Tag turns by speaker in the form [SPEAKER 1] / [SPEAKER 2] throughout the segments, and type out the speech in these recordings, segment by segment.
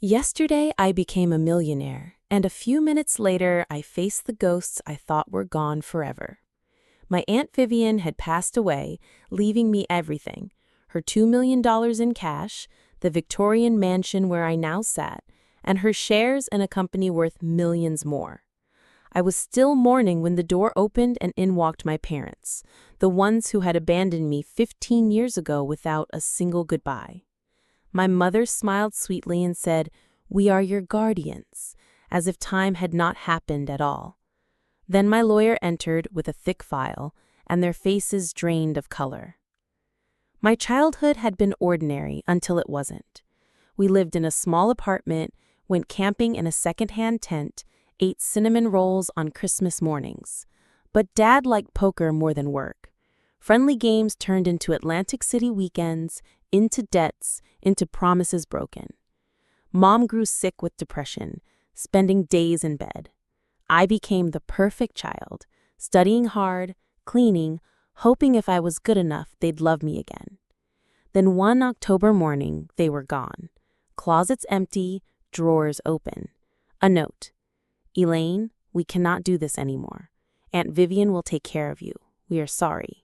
[SPEAKER 1] Yesterday, I became a millionaire, and a few minutes later, I faced the ghosts I thought were gone forever. My Aunt Vivian had passed away, leaving me everything: her $2 million in cash, the Victorian mansion where I now sat, and her shares in a company worth millions more. I was still mourning when the door opened and in walked my parents, the ones who had abandoned me 15 years ago without a single goodbye. My mother smiled sweetly and said, "We are your guardians," as if time had not happened at all. Then my lawyer entered with a thick file, and their faces drained of color. My childhood had been ordinary until it wasn't. We lived in a small apartment, went camping in a second-hand tent, ate cinnamon rolls on Christmas mornings. But Dad liked poker more than work. Friendly games turned into Atlantic City weekends, into debts, into promises broken. Mom grew sick with depression, spending days in bed. I became the perfect child, studying hard, cleaning, hoping if I was good enough they'd love me again. Then one October morning, they were gone. Closets empty, drawers open. A note: "Elaine, we cannot do this anymore. Aunt Vivian will take care of you. We are sorry."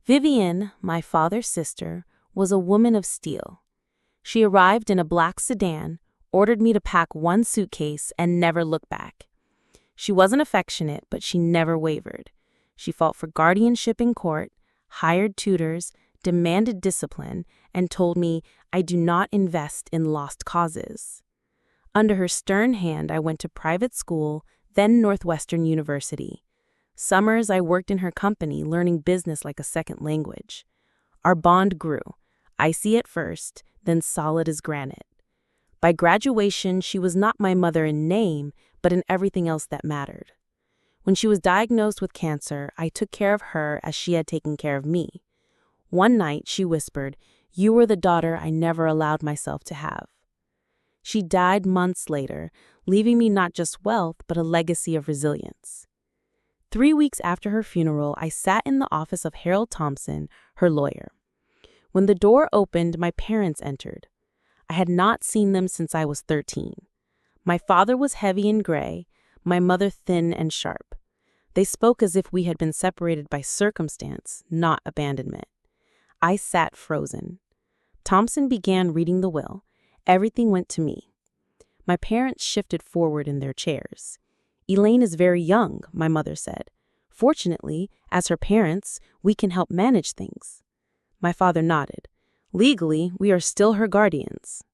[SPEAKER 1] Vivian, my father's sister, was a woman of steel. She arrived in a black sedan, ordered me to pack one suitcase, and never looked back. She wasn't affectionate, but she never wavered. She fought for guardianship in court, hired tutors, demanded discipline, and told me I do not invest in lost causes. Under her stern hand, I went to private school, then Northwestern University. Summers, I worked in her company, learning business like a second language. Our bond grew, icy at first, then solid as granite. By graduation, she was not my mother in name, but in everything else that mattered. When she was diagnosed with cancer, I took care of her as she had taken care of me. One night, she whispered, "You were the daughter I never allowed myself to have." She died months later, leaving me not just wealth, but a legacy of resilience. 3 weeks after her funeral, I sat in the office of Harold Thompson, her lawyer. When the door opened, my parents entered. I had not seen them since I was 13. My father was heavy and gray, my mother thin and sharp. They spoke as if we had been separated by circumstance, not abandonment. I sat frozen. Thompson began reading the will. Everything went to me. My parents shifted forward in their chairs. "Elaine is very young," my mother said. "Fortunately, as her parents, we can help manage things." My father nodded. "Legally, we are still her guardians."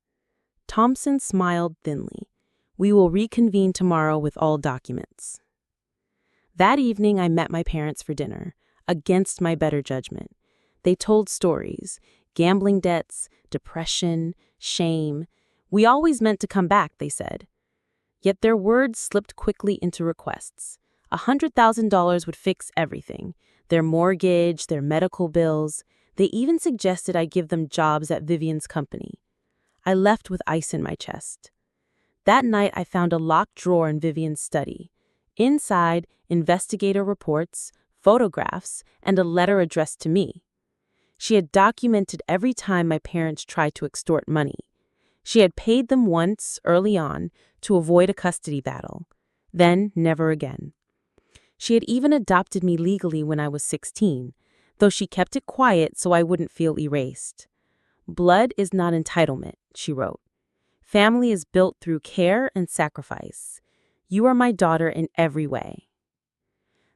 [SPEAKER 1] Thompson smiled thinly. "We will reconvene tomorrow with all documents." That evening, I met my parents for dinner, against my better judgment. They told stories: gambling debts, depression, shame. "We always meant to come back," they said. Yet their words slipped quickly into requests. $100,000 would fix everything: their mortgage, their medical bills. They even suggested I give them jobs at Vivian's company. I left with ice in my chest. That night, I found a locked drawer in Vivian's study. Inside, investigator reports, photographs, and a letter addressed to me. She had documented every time my parents tried to extort money. She had paid them once, early on, to avoid a custody battle. Then, never again. She had even adopted me legally when I was 16, though she kept it quiet so I wouldn't feel erased. "Blood is not entitlement," she wrote. "Family is built through care and sacrifice. You are my daughter in every way."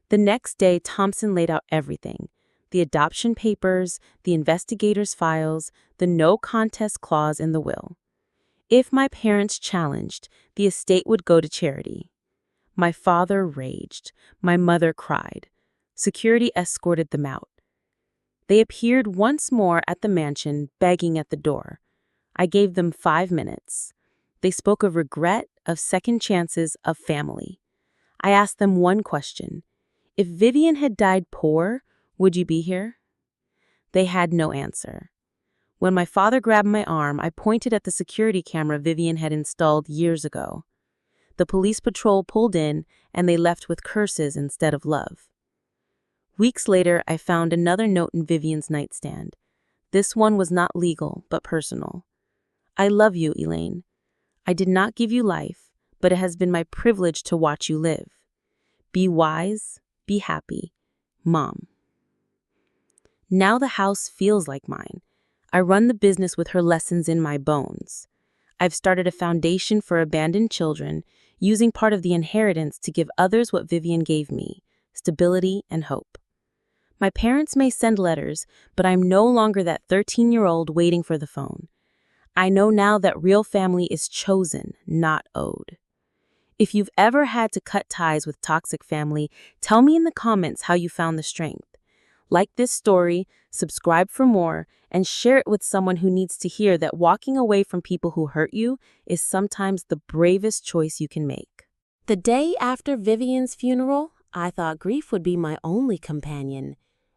[SPEAKER 1] The next day, Thompson laid out everything: the adoption papers, the investigator's files, the no contest clause in the will. If my parents challenged, the estate would go to charity. My father raged. My mother cried. Security escorted them out. They appeared once more at the mansion, begging at the door. I gave them 5 minutes. They spoke of regret, of second chances, of family. I asked them one question: if Vivian had died poor, would you be here? They had no answer. When my father grabbed my arm, I pointed at the security camera Vivian had installed years ago. The police patrol pulled in, and they left with curses instead of love. Weeks later, I found another note in Vivian's nightstand. This one was not legal, but personal. "I love you, Elaine. I did not give you life, but it has been my privilege to watch you live. Be wise, be happy. Mom. Now the house feels like mine. I run the business with her lessons in my bones. I've started a foundation for abandoned children, using part of the inheritance to give others what Vivian gave me, stability and hope. My parents may send letters, but I'm no longer that 13-year-old waiting for the phone. I know now that real family is chosen, not owed. If you've ever had to cut ties with toxic family, tell me in the comments how you found the strength. Like this story, subscribe for more, and share it with someone who needs to hear that walking away from people who hurt you is sometimes the bravest choice you can make. The day after Vivian's funeral, I thought grief would be my only companion.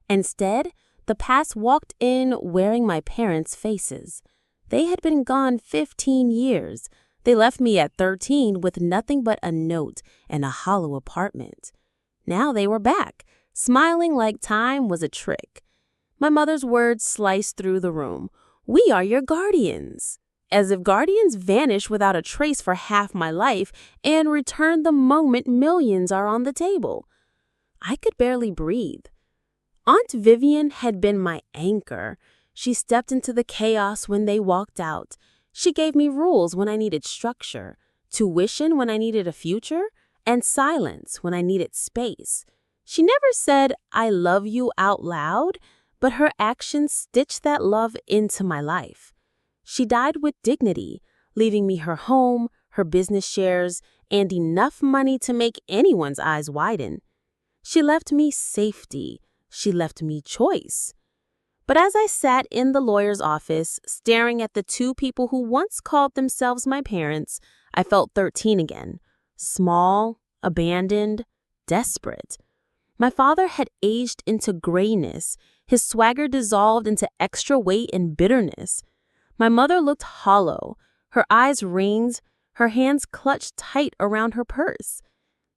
[SPEAKER 1] Instead, the past walked in wearing my parents' faces. They had been gone 15 years. They left me at 13 with nothing but a note and a hollow apartment. Now they were back, smiling like time was a trick. My mother's words sliced through the room. "We are your guardians." As if guardians vanish without a trace for half my life and return the moment millions are on the table. I could barely breathe. Aunt Vivian had been my anchor. She stepped into the chaos when they walked out. She gave me rules when I needed structure, tuition when I needed a future, and silence when I needed space. She never said, "I love you" out loud, but her actions stitched that love into my life. She died with dignity, leaving me her home, her business shares, and enough money to make anyone's eyes widen. She left me safety. She left me choice. But as I sat in the lawyer's office, staring at the two people who once called themselves my parents, I felt 13 again. Small, abandoned, desperate. My father had aged into grayness. His swagger dissolved into extra weight and bitterness. My mother looked hollow, her eyes ringed, her hands clutched tight around her purse.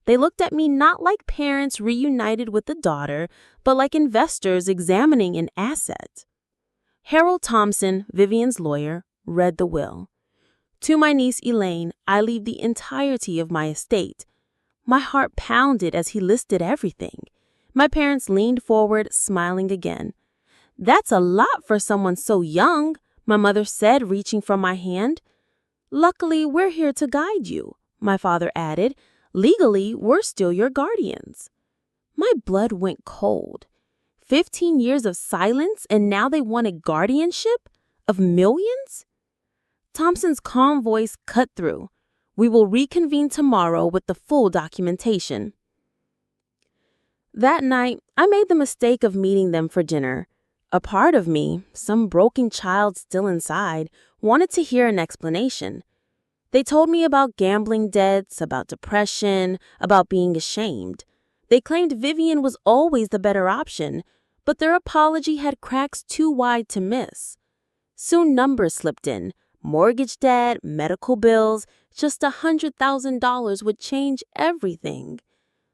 [SPEAKER 1] They looked at me not like parents reunited with a daughter, but like investors examining an asset. Harold Thompson, Vivian's lawyer, read the will. To my niece Elaine, I leave the entirety of my estate. My heart pounded as he listed everything. My parents leaned forward, smiling again. "That's a lot for someone so young," my mother said, reaching for my hand. "Luckily, we're here to guide you," my father added. "Legally, we're still your guardians." My blood went cold. 15 years of silence, and now they wanted guardianship? Of millions? Thompson's calm voice cut through. "We will reconvene tomorrow with the full documentation." That night, I made the mistake of meeting them for dinner. A part of me, some broken child still inside, wanted to hear an explanation. They told me about gambling debts, about depression, about being ashamed. They claimed Vivian was always the better option, but their apology had cracks too wide to miss. Soon numbers slipped in. Mortgage debt, medical bills, just $100,000 would change everything.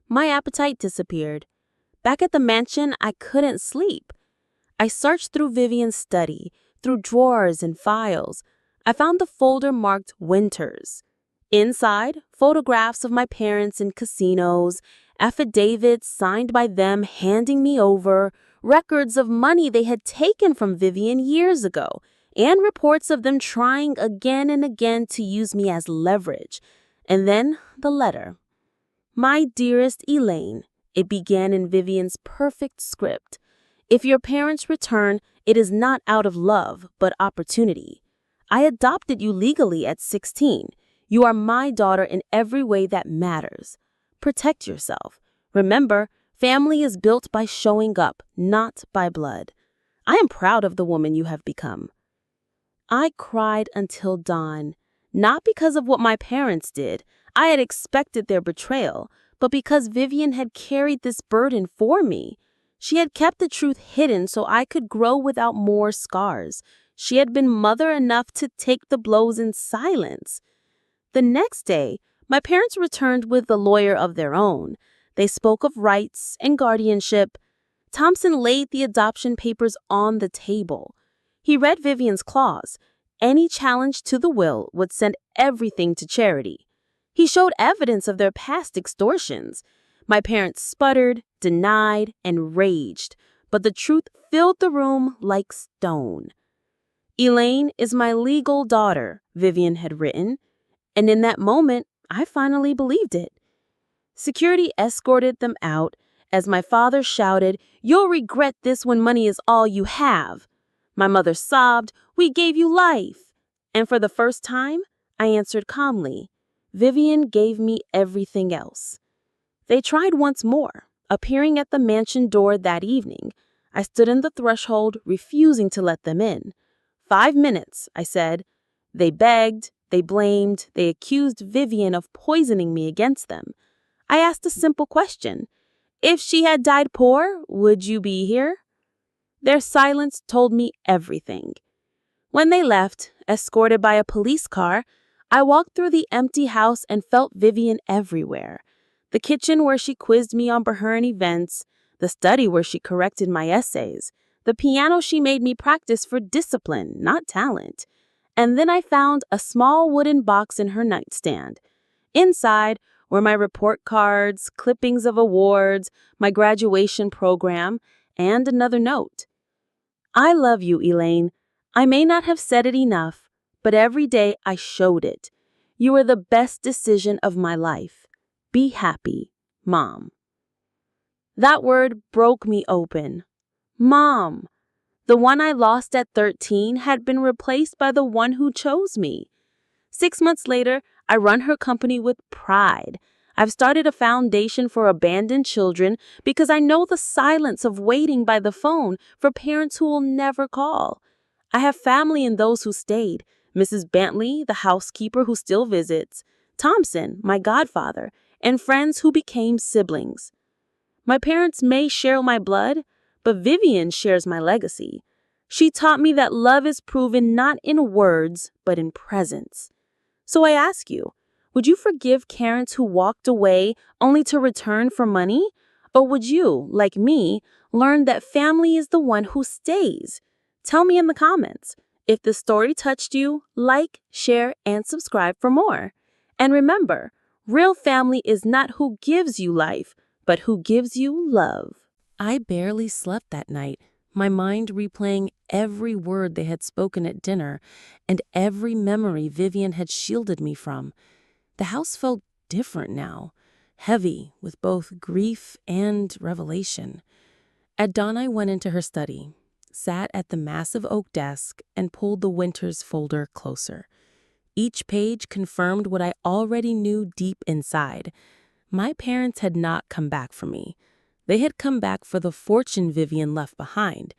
[SPEAKER 1] My appetite disappeared. Back at the mansion, I couldn't sleep. I searched through Vivian's study, through drawers and files. I found the folder marked Winters. Inside, photographs of my parents in casinos, affidavits signed by them handing me over, records of money they had taken from Vivian years ago, and reports of them trying again and again to use me as leverage. And then the letter. "My dearest Elaine," it began in Vivian's perfect script. "If your parents return, it is not out of love, but opportunity. I adopted you legally at 16. You are my daughter in every way that matters. Protect yourself. Remember, family is built by showing up, not by blood. I am proud of the woman you have become." I cried until dawn, not because of what my parents did. I had expected their betrayal, but because Vivian had carried this burden for me. She had kept the truth hidden so I could grow without more scars. She had been mother enough to take the blows in silence. The next day, my parents returned with a lawyer of their own. They spoke of rights and guardianship. Thompson laid the adoption papers on the table. He read Vivian's clause.
[SPEAKER 2] any challenge to the will would send everything to charity. He showed evidence of their past extortions. My parents sputtered, denied, and raged, but the truth filled the room like stone. Elaine is my legal daughter, Vivian had written, and in that moment, I finally believed it. Security escorted them out as my father shouted, "You'll regret this when money is all you have." My mother sobbed, "We gave you life." And for the first time, I answered calmly, "Vivian gave me everything else." They tried once more, appearing at the mansion door that evening. I stood in the threshold, refusing to let them in. 5 minutes, I said. They begged, they blamed, they accused Vivian of poisoning me against them. I asked a simple question. If she had died poor, would you be here? Their silence told me everything. When they left, escorted by a police car, I walked through the empty house and felt Vivian everywhere. The kitchen where she quizzed me on Bahrain events, the study where she corrected my essays, the piano she made me practice for discipline, not talent. And then I found a small wooden box in her nightstand. Inside were my report cards, clippings of awards, my graduation program, and another note. I love you, Elaine. I may not have said it enough, but every day I showed it. You are the best decision of my life. Be happy, Mom. That word broke me open. Mom. The one I lost at 13 had been replaced by the one who chose me. 6 months later, I run her company with pride. I've started a foundation for abandoned children because I know the silence of waiting by the phone for parents who will never call. I have family in those who stayed. Mrs. Bentley, the housekeeper who still visits, Thompson, my godfather, and friends who became siblings. My parents may share my blood, but Vivian shares my legacy. She taught me that love is proven not in words, but in presence. So I ask you, would you forgive parents who walked away only to return for money? Or would you, like me, learn that family is the one who stays? Tell me in the comments. If the story touched you, like, share, and subscribe for more. And remember, real family is not who gives you life, but who gives you love.
[SPEAKER 1] I barely slept that night, my mind replaying every word they had spoken at dinner and every memory Vivian had shielded me from. The house felt different now, heavy with both grief and revelation. At dawn, I went into her study, sat at the massive oak desk, and pulled the Winters folder closer. Each page confirmed what I already knew deep inside. My parents had not come back for me. They had come back for the fortune Vivian left behind.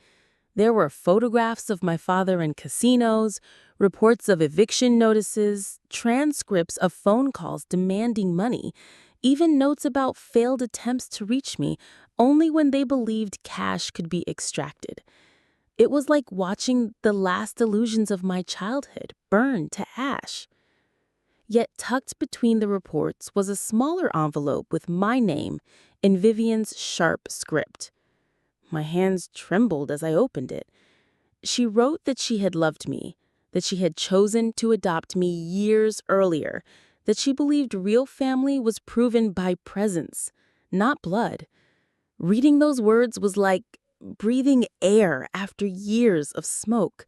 [SPEAKER 1] There were photographs of my father in casinos, reports of eviction notices, transcripts of phone calls demanding money, even notes about failed attempts to reach me only when they believed cash could be extracted. It was like watching the last illusions of my childhood burn to ash. Yet tucked between the reports was a smaller envelope with my name in Vivian's sharp script. My hands trembled as I opened it. She wrote that she had loved me, that she had chosen to adopt me years earlier, that she believed real family was proven by presence, not blood. Reading those words was like breathing air after years of smoke.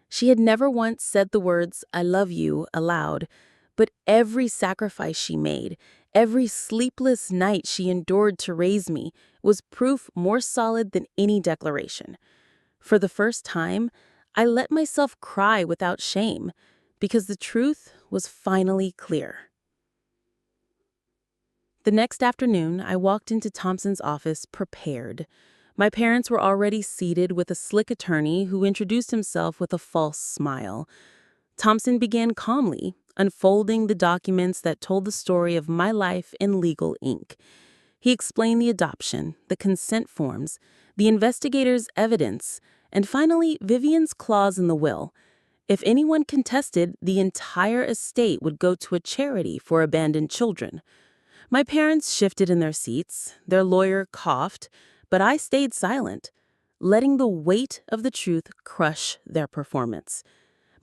[SPEAKER 1] She had never once said the words, "I love you," aloud, but every sacrifice she made, every sleepless night she endured to raise me, was proof more solid than any declaration. For the first time, I let myself cry without shame, because the truth was finally clear. The next afternoon, I walked into Thompson's office prepared. My parents were already seated with a slick attorney who introduced himself with a false smile. Thompson began calmly, unfolding the documents that told the story of my life in legal ink. He explained the adoption, the consent forms, the investigator's evidence, and finally Vivian's clause in the will. If anyone contested, the entire estate would go to a charity for abandoned children. My parents shifted in their seats, their lawyer coughed, but I stayed silent, letting the weight of the truth crush their performance.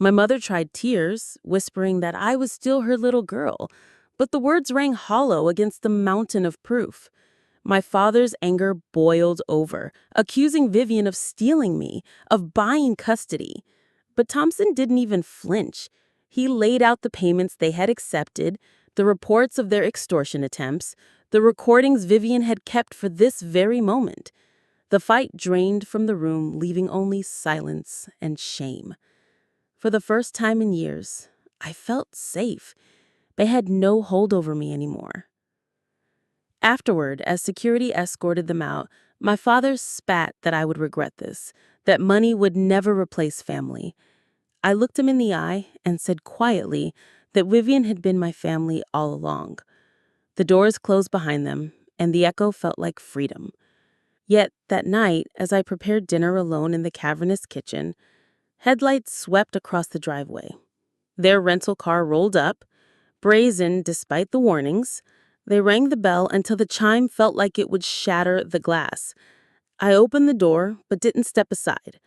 [SPEAKER 2] My mother tried tears, whispering that I was still her little girl, but the words rang hollow against the mountain of proof. My father's anger boiled over, accusing Vivian of stealing me, of buying custody. But Thompson didn't even flinch. He laid out the payments they had accepted, the reports of their extortion attempts, the recordings Vivian had kept for this very moment. The fight drained from the room, leaving only silence and shame. For the first time in years, I felt safe. They had no hold over me anymore. Afterward, as security escorted them out, my father spat that I would regret this, that money would never replace family. I looked him in the eye and said quietly that Vivian had been my family all along. The doors closed behind them, and the echo felt like freedom. Yet, that night, as I prepared dinner alone in the cavernous kitchen, headlights swept across the driveway. Their rental car rolled up, brazen despite the warnings. They rang the bell until the chime felt like it would shatter the glass. I opened the door, but didn't step aside.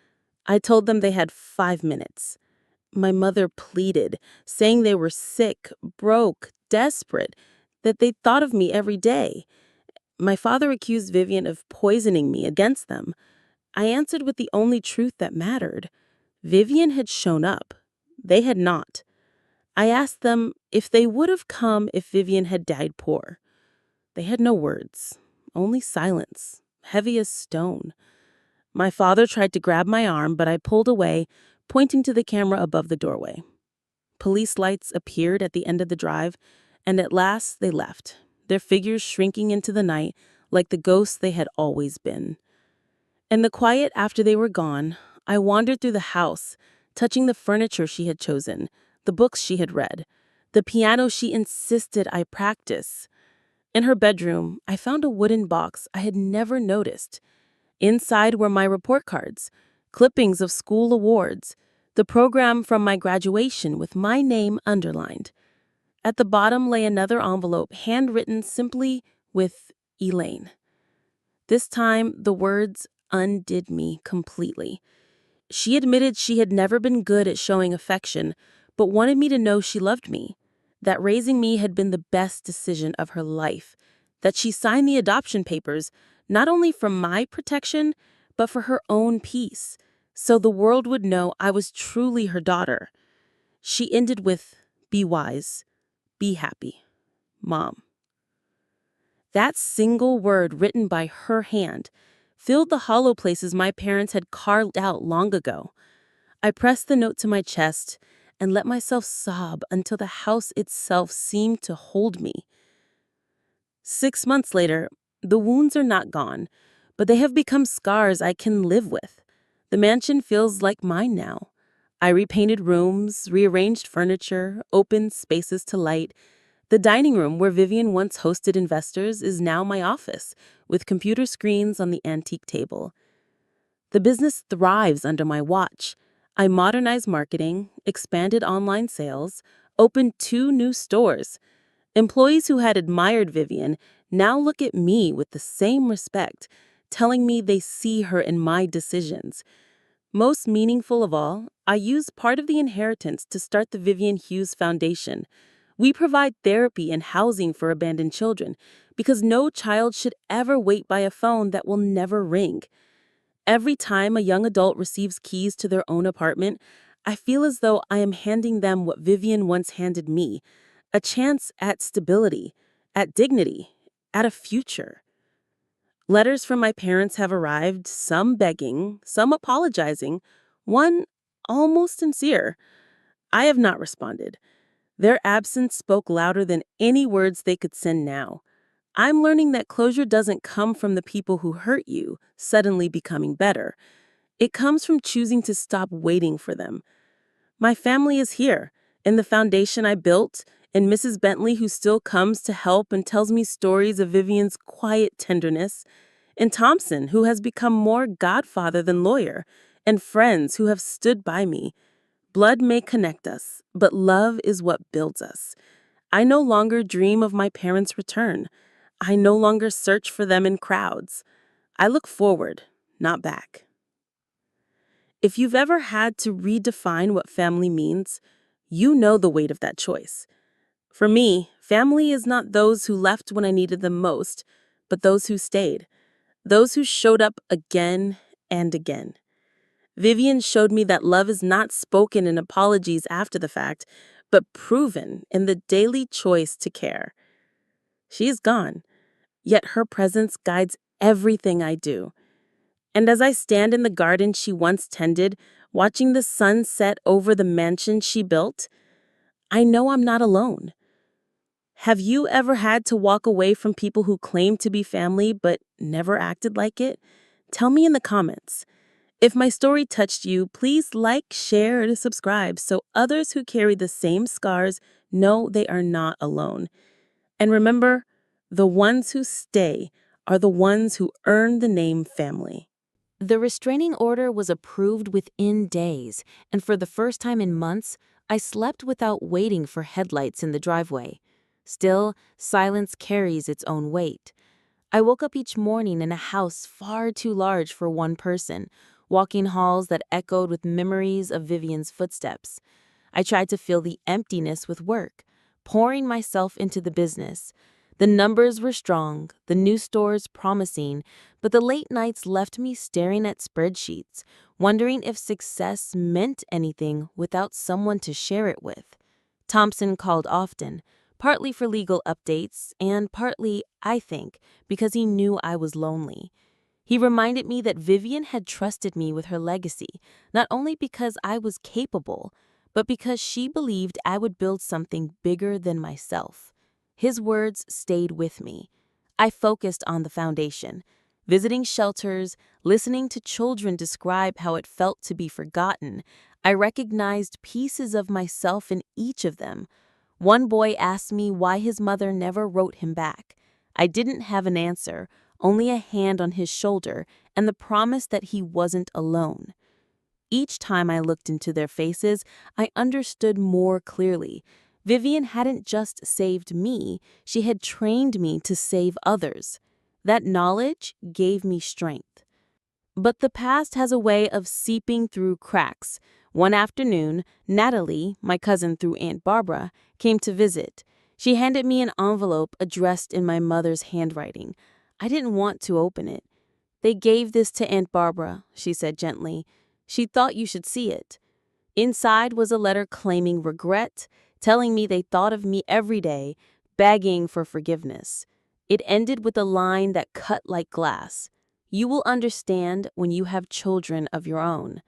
[SPEAKER 2] I told them they had 5 minutes. My mother pleaded, saying they were sick, broke, desperate, that they thought of me every day. My father accused Vivian of poisoning me against them. I answered with the only truth that mattered. Vivian had shown up. They had not. I asked them if they would have come if Vivian had died poor. They had no words, only silence, heavy as stone. My father tried to grab my arm, but I pulled away, pointing to the camera above the doorway. Police lights appeared at the end of the drive, and at last they left, their figures shrinking into the night like the ghosts they had always been. In the quiet after they were gone, I wandered through the house, touching the furniture she had chosen, the books she had read, the piano she insisted I practice. In her bedroom, I found a wooden box I had never noticed. Inside were my report cards, clippings of school awards, the program from my graduation with my name underlined. At the bottom lay another envelope handwritten simply with Elaine. This time, the words undid me completely. She admitted she had never been good at showing affection, but wanted me to know she loved me, that raising me had been the best decision of her life, that she signed the adoption papers not only for my protection, but for her own peace, so the world would know I was truly her daughter. She ended with, "Be wise, be happy, Mom." That single word written by her hand filled the hollow places my parents had carved out long ago. I pressed the note to my chest and let myself sob until the house itself seemed to hold me. 6 months later, the wounds are not gone, but they have become scars I can live with. The mansion feels like mine now. I repainted rooms, rearranged furniture, opened spaces to light. The dining room where Vivian once hosted investors is now my office, with computer screens on the antique table. The business thrives under my watch. I modernized marketing, expanded online sales, opened 2 new stores. Employees who had admired Vivian now look at me with the same respect, telling me they see her in my decisions. Most meaningful of all, I used part of the inheritance to start the Vivian Hughes Foundation. We provide therapy and housing for abandoned children because no child should ever wait by a phone that will never ring. Every time a young adult receives keys to their own apartment, I feel as though I am handing them what Vivian once handed me, a chance at stability, at dignity, at a future. Letters from my parents have arrived, some begging, some apologizing, one almost sincere. I have not responded. Their absence spoke louder than any words they could send now. I'm learning that closure doesn't come from the people who hurt you suddenly becoming better. It comes from choosing to stop waiting for them. My family is here, in the foundation I built, and Mrs. Bentley, who still comes to help and tells me stories of Vivian's quiet tenderness, and Thompson, who has become more godfather than lawyer, and friends who have stood by me. Blood may connect us, but love is what builds us. I no longer dream of my parents' return. I no longer search for them in crowds. I look forward, not back. If you've ever had to redefine what family means, you know the weight of that choice. For me, family is not those who left when I needed them most, but those who stayed, those who showed up again and again. Vivian showed me that love is not spoken in apologies after the fact, but proven in the daily choice to care. She is gone, yet her presence guides everything I do. And as I stand in the garden she once tended, watching the sun set over the mansion she built, I know I'm not alone. Have you ever had to walk away from people who claim to be family but never acted like it? Tell me in the comments. If my story touched you, please like, share, and subscribe so others who carry the same scars know they are not alone. And remember, the ones who stay are the ones who earn the name family.
[SPEAKER 1] The restraining order was approved within days, and for the first time in months, I slept without waiting for headlights in the driveway. Still, silence carries its own weight. I woke up each morning in a house far too large for one person, walking halls that echoed with memories of Vivian's footsteps. I tried to fill the emptiness with work, pouring myself into the business. The numbers were strong, the new stores promising, but the late nights left me staring at spreadsheets, wondering if success meant anything without someone to share it with. Thompson called often, partly for legal updates, and partly, I think, because he knew I was lonely. He reminded me that Vivian had trusted me with her legacy, not only because I was capable, but because she believed I would build something bigger than myself. His words stayed with me. I focused on the foundation, visiting shelters, listening to children describe how it felt to be forgotten. I recognized pieces of myself in each of them. One boy asked me why his mother never wrote him back. I didn't have an answer, only a hand on his shoulder and the promise that he wasn't alone. Each time I looked into their faces, I understood more clearly. Vivian hadn't just saved me, she had trained me to save others. That knowledge gave me strength. But the past has a way of seeping through cracks. One afternoon, Natalie, my cousin through Aunt Barbara, came to visit. She handed me an envelope addressed in my mother's handwriting. I didn't want to open it. "They gave this to Aunt Barbara," she said gently. "She thought you should see it." Inside was a letter claiming regret, telling me they thought of me every day, begging for forgiveness. It ended with a line that cut like glass. "You will understand when you have children of your own."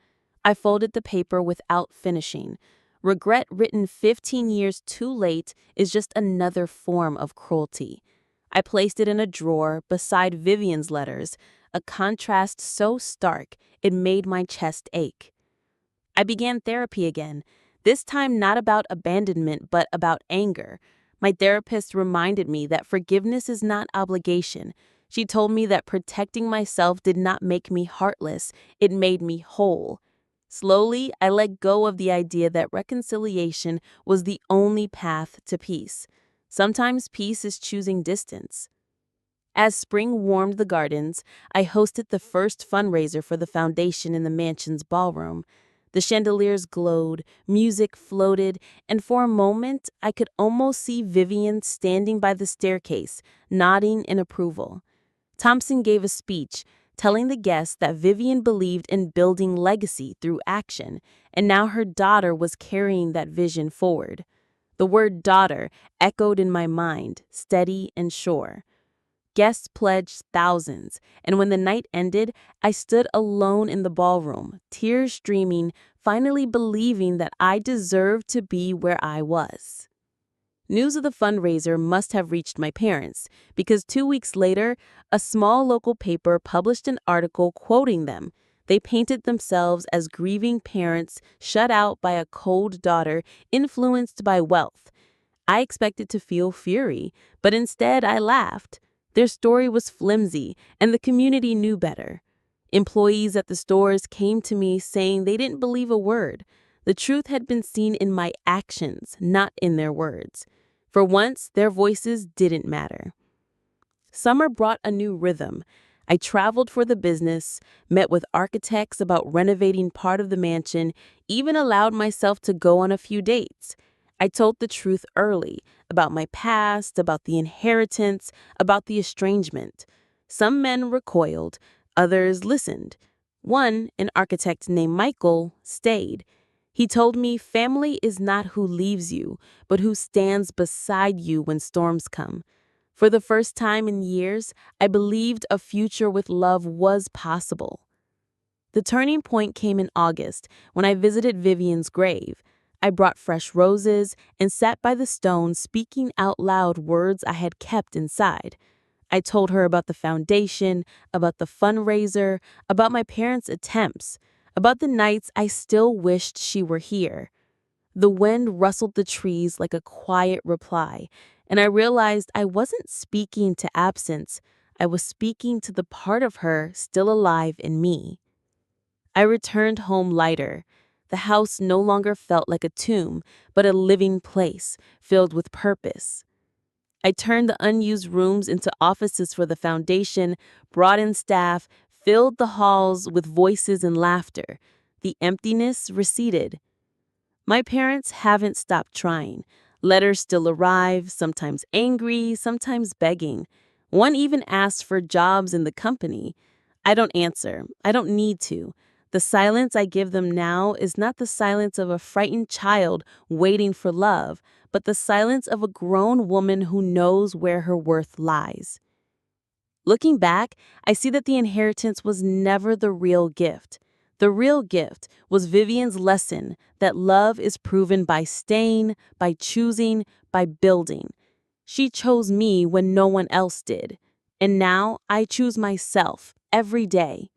[SPEAKER 1] I folded the paper without finishing. Regret written 15 years too late is just another form of cruelty. I placed it in a drawer beside Vivian's letters, a contrast so stark it made my chest ache. I began therapy again, this time not about abandonment but about anger. My therapist reminded me that forgiveness is not obligation. She told me that protecting myself did not make me heartless, it made me whole. Slowly, I let go of the idea that reconciliation was the only path to peace. Sometimes peace is choosing distance. As spring warmed the gardens, I hosted the first fundraiser for the foundation in the mansion's ballroom. The chandeliers glowed, music floated, and for a moment I could almost see Vivian standing by the staircase, nodding in approval. Thompson gave a speech, telling the guests that Vivian believed in building legacy through action, and now her daughter was carrying that vision forward. The word daughter echoed in my mind, steady and sure. Guests pledged thousands, and when the night ended, I stood alone in the ballroom, tears streaming, finally believing that I deserved to be where I was. News of the fundraiser must have reached my parents, because 2 weeks later, a small local paper published an article quoting them. They painted themselves as grieving parents shut out by a cold daughter influenced by wealth. I expected to feel fury, but instead I laughed. Their story was flimsy, and the community knew better. Employees at the stores came to me saying they didn't believe a word. The truth had been seen in my actions, not in their words. For once, their voices didn't matter. Summer brought a new rhythm.
[SPEAKER 2] I traveled for the business, met with architects about renovating part of the mansion, even allowed myself to go on a few dates. I told the truth early about my past, about the inheritance, about the estrangement. Some men recoiled, others listened. One, an architect named Michael, stayed. He told me family is not who leaves you, but who stands beside you when storms come. For the first time in years, I believed a future with love was possible. The turning point came in August when I visited Vivian's grave. I brought fresh roses and sat by the stone speaking out loud words I had kept inside. I told her about the foundation, about the fundraiser, about my parents' attempts, about the nights I still wished she were here. The wind rustled the trees like a quiet reply, and I realized I wasn't speaking to absence. I was speaking to the part of her still alive in me. I returned home lighter. The house no longer felt like a tomb, but a living place filled with purpose. I turned the unused rooms into offices for the foundation, brought in staff, filled the halls with voices and laughter. The emptiness receded. My parents haven't stopped trying. Letters still arrive, sometimes angry, sometimes begging. One even asks for jobs in the company. I don't answer. I don't need to. The silence I give them now is not the silence of a frightened child waiting for love, but the silence of a grown woman who knows where her worth lies. Looking back, I see that the inheritance was never the real gift. The real gift was Vivian's lesson that love is proven by staying, by choosing, by building. She chose me when no one else did. And now I choose myself every day.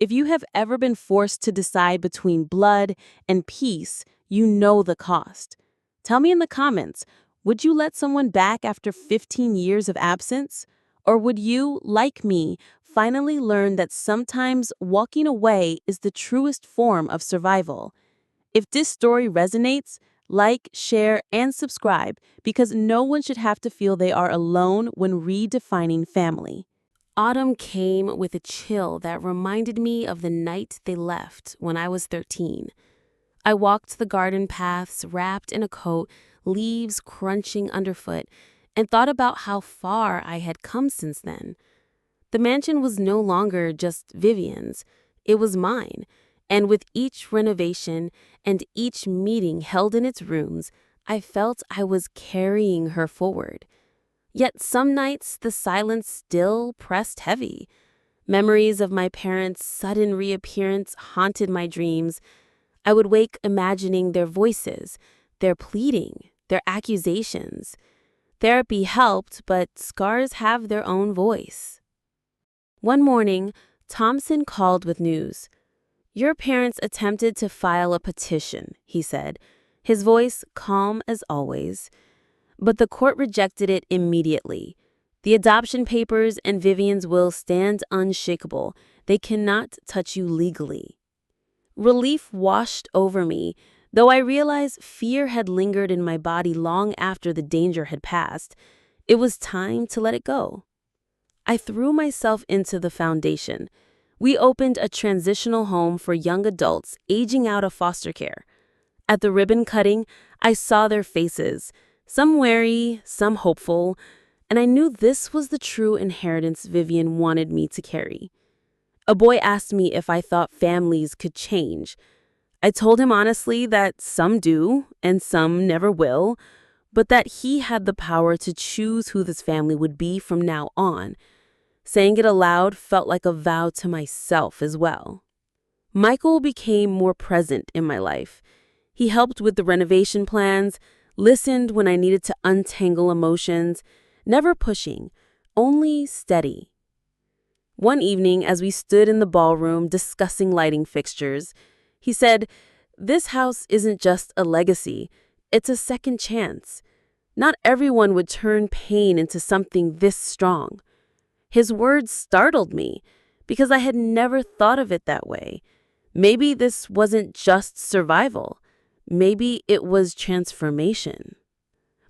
[SPEAKER 2] If you have ever been forced to decide between blood and peace, you know the cost. Tell me in the comments, would you let someone back after 15 years of absence? Or would you, like me, finally learn that sometimes walking away is the truest form of survival? If this story resonates, like, share, and subscribe because no one should have to feel they are alone when redefining family. Autumn came with a chill that reminded me of the night they left when I was 13. I walked the garden paths wrapped in a coat, leaves crunching underfoot, and thought about how far I had come since then. The mansion was no longer just Vivian's, it was mine, and with each renovation and each meeting held in its rooms, I felt I was carrying her forward. Yet some nights the silence still pressed heavy. Memories of my parents' sudden reappearance haunted my dreams. I would wake imagining their voices, their pleading, their accusations. Therapy helped, but scars have their own voice. One morning, Thompson called with news. "Your parents attempted to file a petition," he said, his voice calm as always. But the court rejected it immediately. The adoption papers and Vivian's will stand unshakable. They cannot touch you legally. Relief washed over me, though I realized fear had lingered in my body long after the danger had passed. It was time to let it go. I threw myself into the foundation. We opened a transitional home for young adults aging out of foster care. At the ribbon cutting, I saw their faces, some wary, some hopeful, and I knew this was the true inheritance Vivian wanted me to carry. A boy asked me if I thought families could change. I told him honestly that some do and some never will, but that he had the power to choose who this family would be from now on. Saying it aloud felt like a vow to myself as well. Michael became more present in my life. He helped with the renovation plans, listened when I needed to untangle emotions, never pushing, only steady. One evening, as we stood in the ballroom discussing lighting fixtures, he said, "This house isn't just a legacy, it's a second chance. Not everyone would turn pain into something this strong." His words startled me because I had never thought of it that way. Maybe this wasn't just survival. Maybe it was transformation.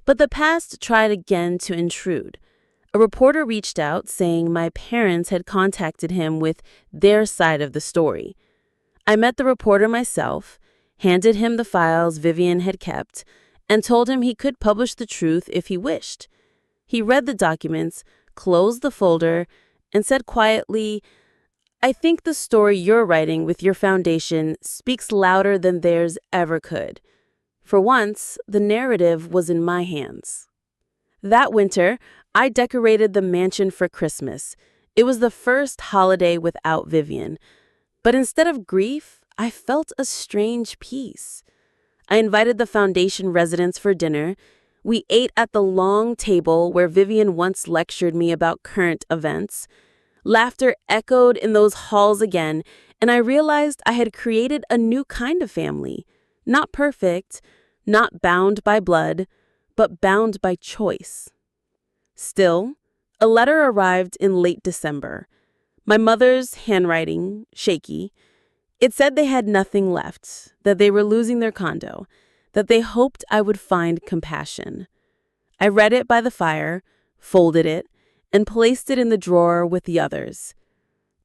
[SPEAKER 2] But the past tried again to intrude. A reporter reached out saying my parents had contacted him with their side of the story. I met the reporter myself, handed him the files Vivian had kept, and told him he could publish the truth if he wished. He read the documents, closed the folder, and said quietly, "I think the story you're writing with your foundation speaks louder than theirs ever could." For once, the narrative was in my hands. That winter, I decorated the mansion for Christmas. It was the first holiday without Vivian. But instead of grief, I felt a strange peace. I invited the foundation residents for dinner. We ate at the long table where Vivian once lectured me about current events. Laughter echoed in those halls again, and I realized I had created a new kind of family. Not perfect, not bound by blood, but bound by choice. Still, a letter arrived in late December. My mother's handwriting, shaky. It said they had nothing left, that they were losing their condo, that they hoped I would find compassion. I read it by the fire, folded it, and placed it in the drawer with the others.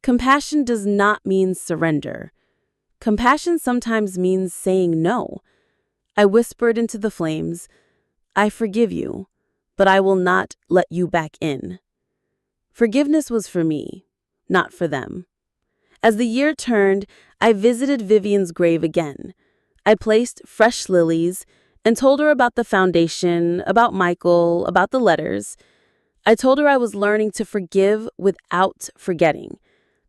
[SPEAKER 2] Compassion does not mean surrender. Compassion sometimes means saying no. I whispered into the flames, "I forgive you, but I will not let you back in." Forgiveness was for me, not for them. As the year turned, I visited Vivian's grave again. I placed fresh lilies and told her about the foundation, about Michael, about the letters. I told her I was learning to forgive without forgetting,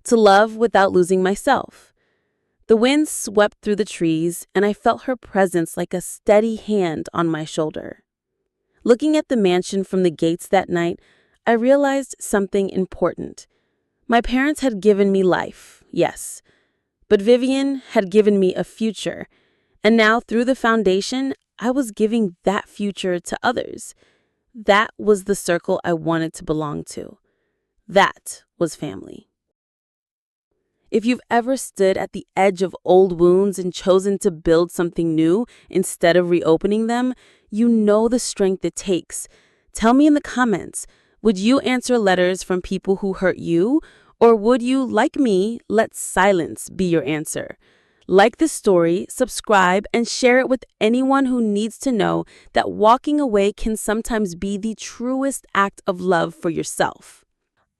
[SPEAKER 2] to love without losing myself. The wind swept through the trees, and I felt her presence like a steady hand on my shoulder. Looking at the mansion from the gates that night, I realized something important. My parents had given me life, yes, but Vivian had given me a future, and now through the foundation, I was giving that future to others. That was the circle I wanted to belong to. That was family. If you've ever stood at the edge of old wounds and chosen to build something new instead of reopening them, you know the strength it takes. Tell me in the comments, would you answer letters from people who hurt you, or would you, like me, let silence be your answer? Like this story, subscribe, and share it with anyone who needs to know that walking away can sometimes be the truest act of love for yourself.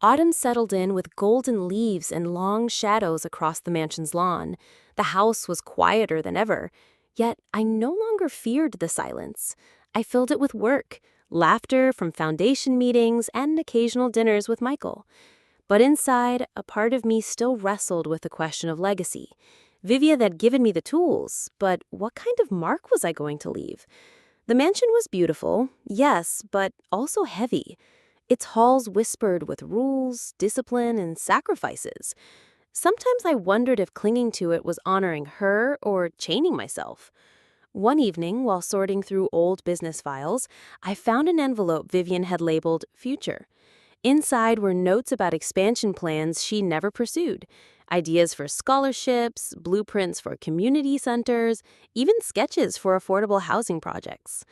[SPEAKER 1] Autumn settled in with golden leaves and long shadows across the mansion's lawn. The house was quieter than ever, yet I no longer feared the silence. I filled it with work, laughter from foundation meetings, and occasional dinners with Michael. But inside, a part of me still wrestled with the question of legacy. Vivian had given me the tools, but what kind of mark was I going to leave? The mansion was beautiful, yes, but also heavy. Its halls whispered with rules, discipline, and sacrifices. Sometimes I wondered if clinging to it was honoring her or chaining myself. One evening, while sorting through old business files, I found an envelope Vivian had labeled Future. Inside were notes about expansion plans she never pursued, ideas for scholarships, blueprints for community centers, even sketches for affordable housing projects.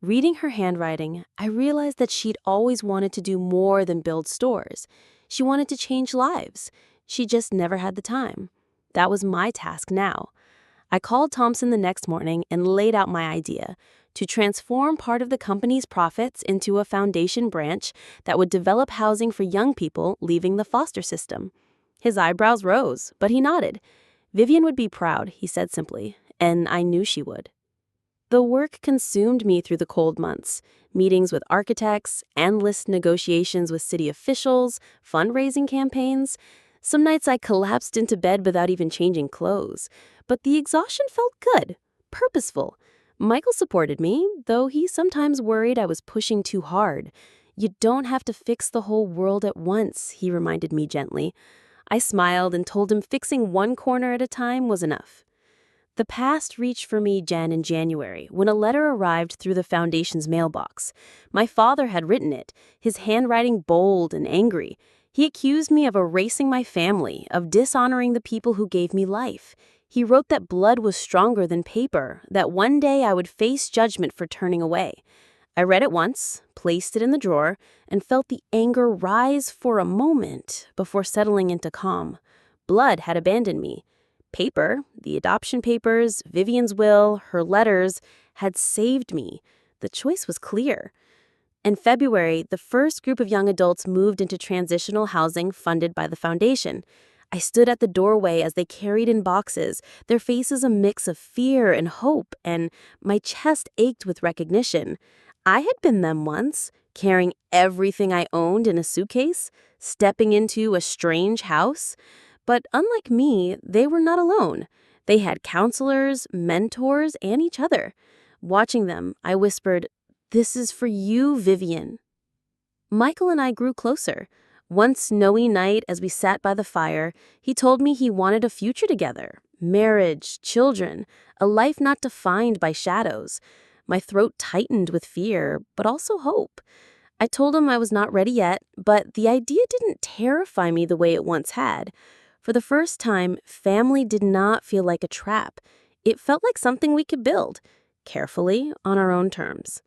[SPEAKER 1] Reading her handwriting, I realized that she'd always wanted to do more than build stores. She wanted to change lives. She just never had the time. That was my task now. I called Thompson the next morning and laid out my idea to transform part of the company's profits into a foundation branch that would develop housing for young people leaving the foster system. His eyebrows rose, but he nodded. Vivian would be proud, he said simply, and I knew she would. The work consumed me through the cold months. Meetings with architects, endless negotiations with city officials, fundraising campaigns. Some nights I collapsed into bed without even changing clothes. But the exhaustion felt good, purposeful. Michael supported me, though he sometimes worried I was pushing too hard. "You don't have to fix the whole world at once," he reminded me gently. I smiled and told him fixing one corner at a time was enough. The past reached for me again in January, when a letter arrived through the foundation's mailbox. My father had written it, his handwriting bold and angry. He accused me of erasing my family, of dishonoring the people who gave me life. He wrote that blood was stronger than paper, that one day I would face judgment for turning away.
[SPEAKER 2] I read it once, placed it in the drawer, and felt the anger rise for a moment before settling into calm. Blood had abandoned me. Paper, the adoption papers, Vivian's will, her letters, had saved me. The choice was clear. In February, the first group of young adults moved into transitional housing funded by the foundation. I stood at the doorway as they carried in boxes, their faces a mix of fear and hope, and my chest ached with recognition. I had been them once, carrying everything I owned in a suitcase, stepping into a strange house. But unlike me, they were not alone. They had counselors, mentors, and each other. Watching them, I whispered, "This is for you, Vivian." Michael and I grew closer. One snowy night, as we sat by the fire, he told me he wanted a future together, marriage, children, a life not defined by shadows. My throat tightened with fear, but also hope. I told him I was not ready yet, but the idea didn't terrify me the way it once had. For the first time, family did not feel like a trap. It felt like something we could build, carefully, on our own terms.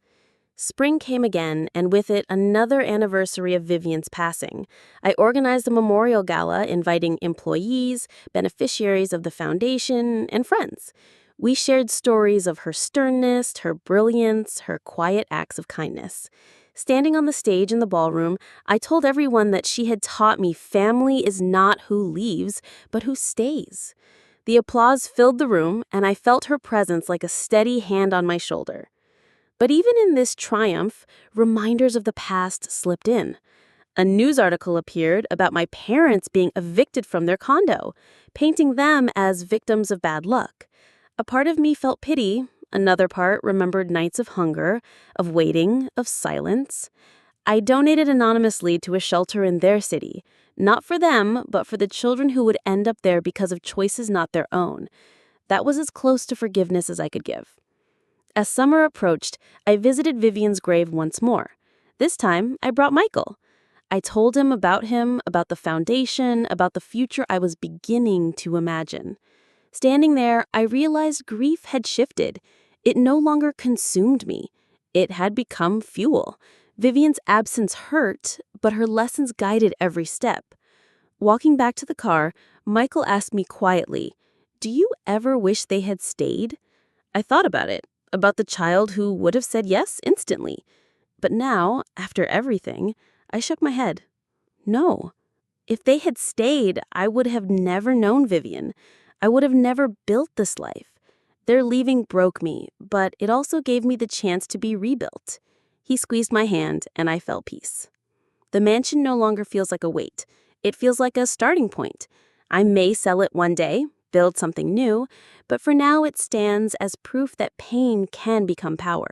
[SPEAKER 2] Spring came again, and with it, another anniversary of Vivian's passing. I organized a memorial gala inviting employees, beneficiaries of the foundation, and friends. We shared stories of her sternness, her brilliance, her quiet acts of kindness. Standing on the stage in the ballroom, I told everyone that she had taught me family is not who leaves, but who stays. The applause filled the room, and I felt her presence like a steady hand on my shoulder. But even in this triumph, reminders of the past slipped in. A news article appeared about my parents being evicted from their condo, painting them as victims of bad luck. A part of me felt pity. Another part remembered nights of hunger, of waiting, of silence. I donated anonymously to a shelter in their city, not for them, but for the children who would end up there because of choices not their own. That was as close to forgiveness as I could give. As summer approached, I visited Vivian's grave once more. This time, I brought Michael. I told him, about the foundation, about the future I was beginning to imagine. Standing there, I realized grief had shifted. It no longer consumed me. It had become fuel. Vivian's absence hurt, but her lessons guided every step. Walking back to the car, Michael asked me quietly, "Do you ever wish they had stayed?" I thought about the child who would have said yes instantly. But now, after everything, I shook my head. No. If they had stayed, I would have never known Vivian. I would have never built this life. Their leaving broke me, but it also gave me the chance to be rebuilt. He squeezed my hand, and I felt peace. The mansion no longer feels like a weight. It feels like a starting point. I may sell it one day, build something new, but for now it stands as proof that pain can become power.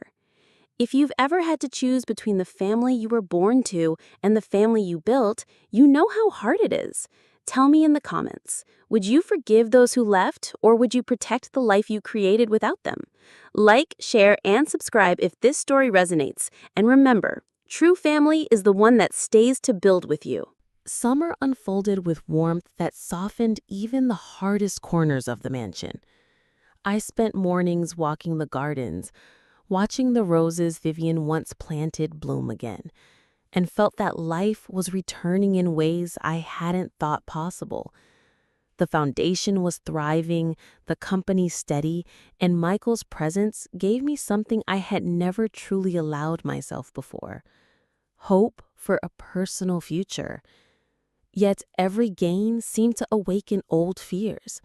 [SPEAKER 2] If you've ever had to choose between the family you were born to and the family you built, you know how hard it is. Tell me in the comments, would you forgive those who left, or would you protect the life you created without them? Like, share, and subscribe if this story resonates. And remember, true family is the one that stays to build with you.
[SPEAKER 1] Summer unfolded with warmth that softened even the hardest corners of the mansion. I spent mornings walking the gardens, watching the roses Vivian once planted bloom again, and felt that life was returning in ways I hadn't thought possible. The foundation was thriving, the company steady, and Michael's presence gave me something I had never truly allowed myself before: hope for a personal future. Yet every gain seemed to awaken old fears.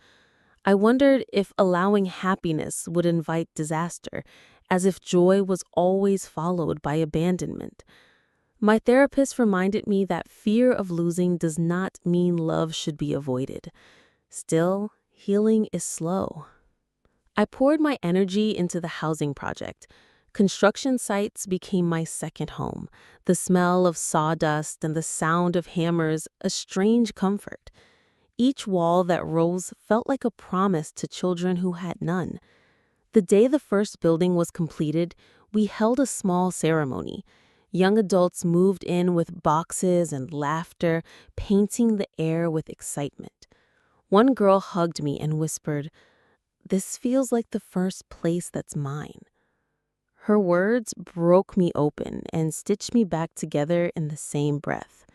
[SPEAKER 1] I wondered if allowing happiness would invite disaster, as if joy was always followed by abandonment. My therapist reminded me that fear of losing does not mean love should be avoided. Still, healing is slow. I poured my energy into the housing project. Construction sites became my second home, the smell of sawdust and the sound of hammers a strange comfort. Each wall that rose felt like a promise to children who had none. The day the first building was completed, we held a small ceremony. Young adults moved in with boxes and laughter, painting the air with excitement. One girl hugged me and whispered, "This feels like the first place that's mine." Her words broke me open and stitched me back together in the same breath.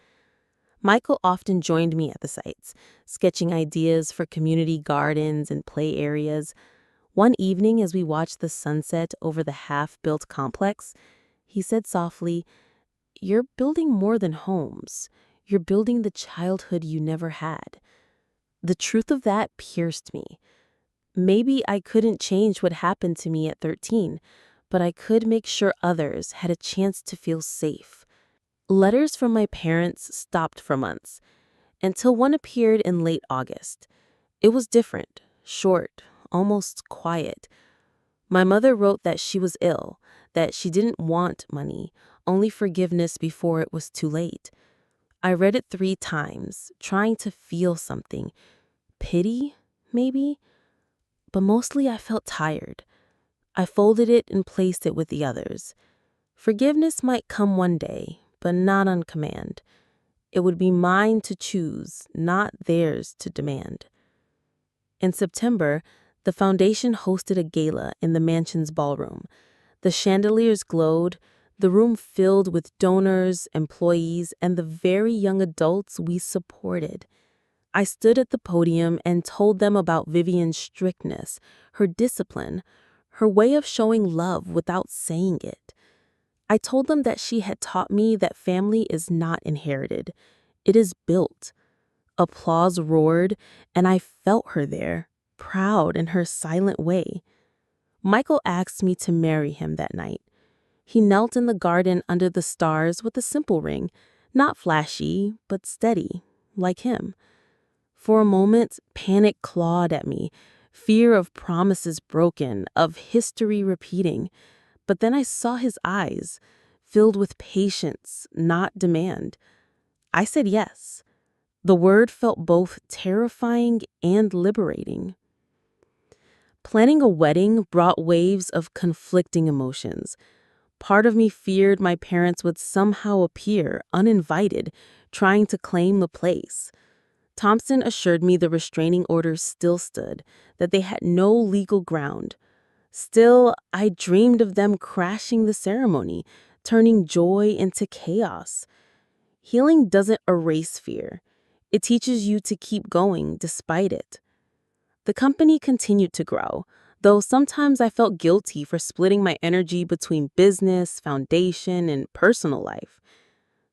[SPEAKER 1] Michael often joined me at the sites, sketching ideas for community gardens and play areas. One evening, as we watched the sunset over the half-built complex, he said softly, "You're building more than homes. You're building the childhood you never had." The truth of that pierced me. Maybe I couldn't change what happened to me at 13, but I could make sure others had a chance to feel safe. Letters from my parents stopped for months, until one appeared in late August. It was different, short, almost quiet. My mother wrote that she was ill, that she didn't want money, only forgiveness before it was too late. I read it 3 times, trying to feel something. Pity, maybe? But mostly I felt tired. I folded it and placed it with the others. Forgiveness might come one day, but not on command. It would be mine to choose, not theirs to demand. In September, the foundation hosted a gala in the mansion's ballroom. The chandeliers glowed, the room filled with donors, employees, and the very young adults we supported. I stood at the podium and told them about Vivian's strictness, her discipline, her way of showing love without saying it. I told them that she had taught me that family is not inherited. It is built. Applause roared, and I felt her there, proud in her silent way. Michael asked me to marry him that night. He knelt in the garden under the stars with a simple ring, not flashy, but steady, like him. For a moment, panic clawed at me, fear of promises broken, of history repeating. But then I saw his eyes, filled with patience, not demand. I said yes. The word felt both terrifying and liberating. Planning a wedding brought waves of conflicting emotions. Part of me feared my parents would somehow appear, uninvited, trying to claim the place. Thompson assured me the restraining orders still stood, that they had no legal ground. Still, I dreamed of them crashing the ceremony, turning joy into chaos. Healing doesn't erase fear. It teaches you to keep going despite it. The company continued to grow, though sometimes I felt guilty for splitting my energy between business, foundation, and personal life.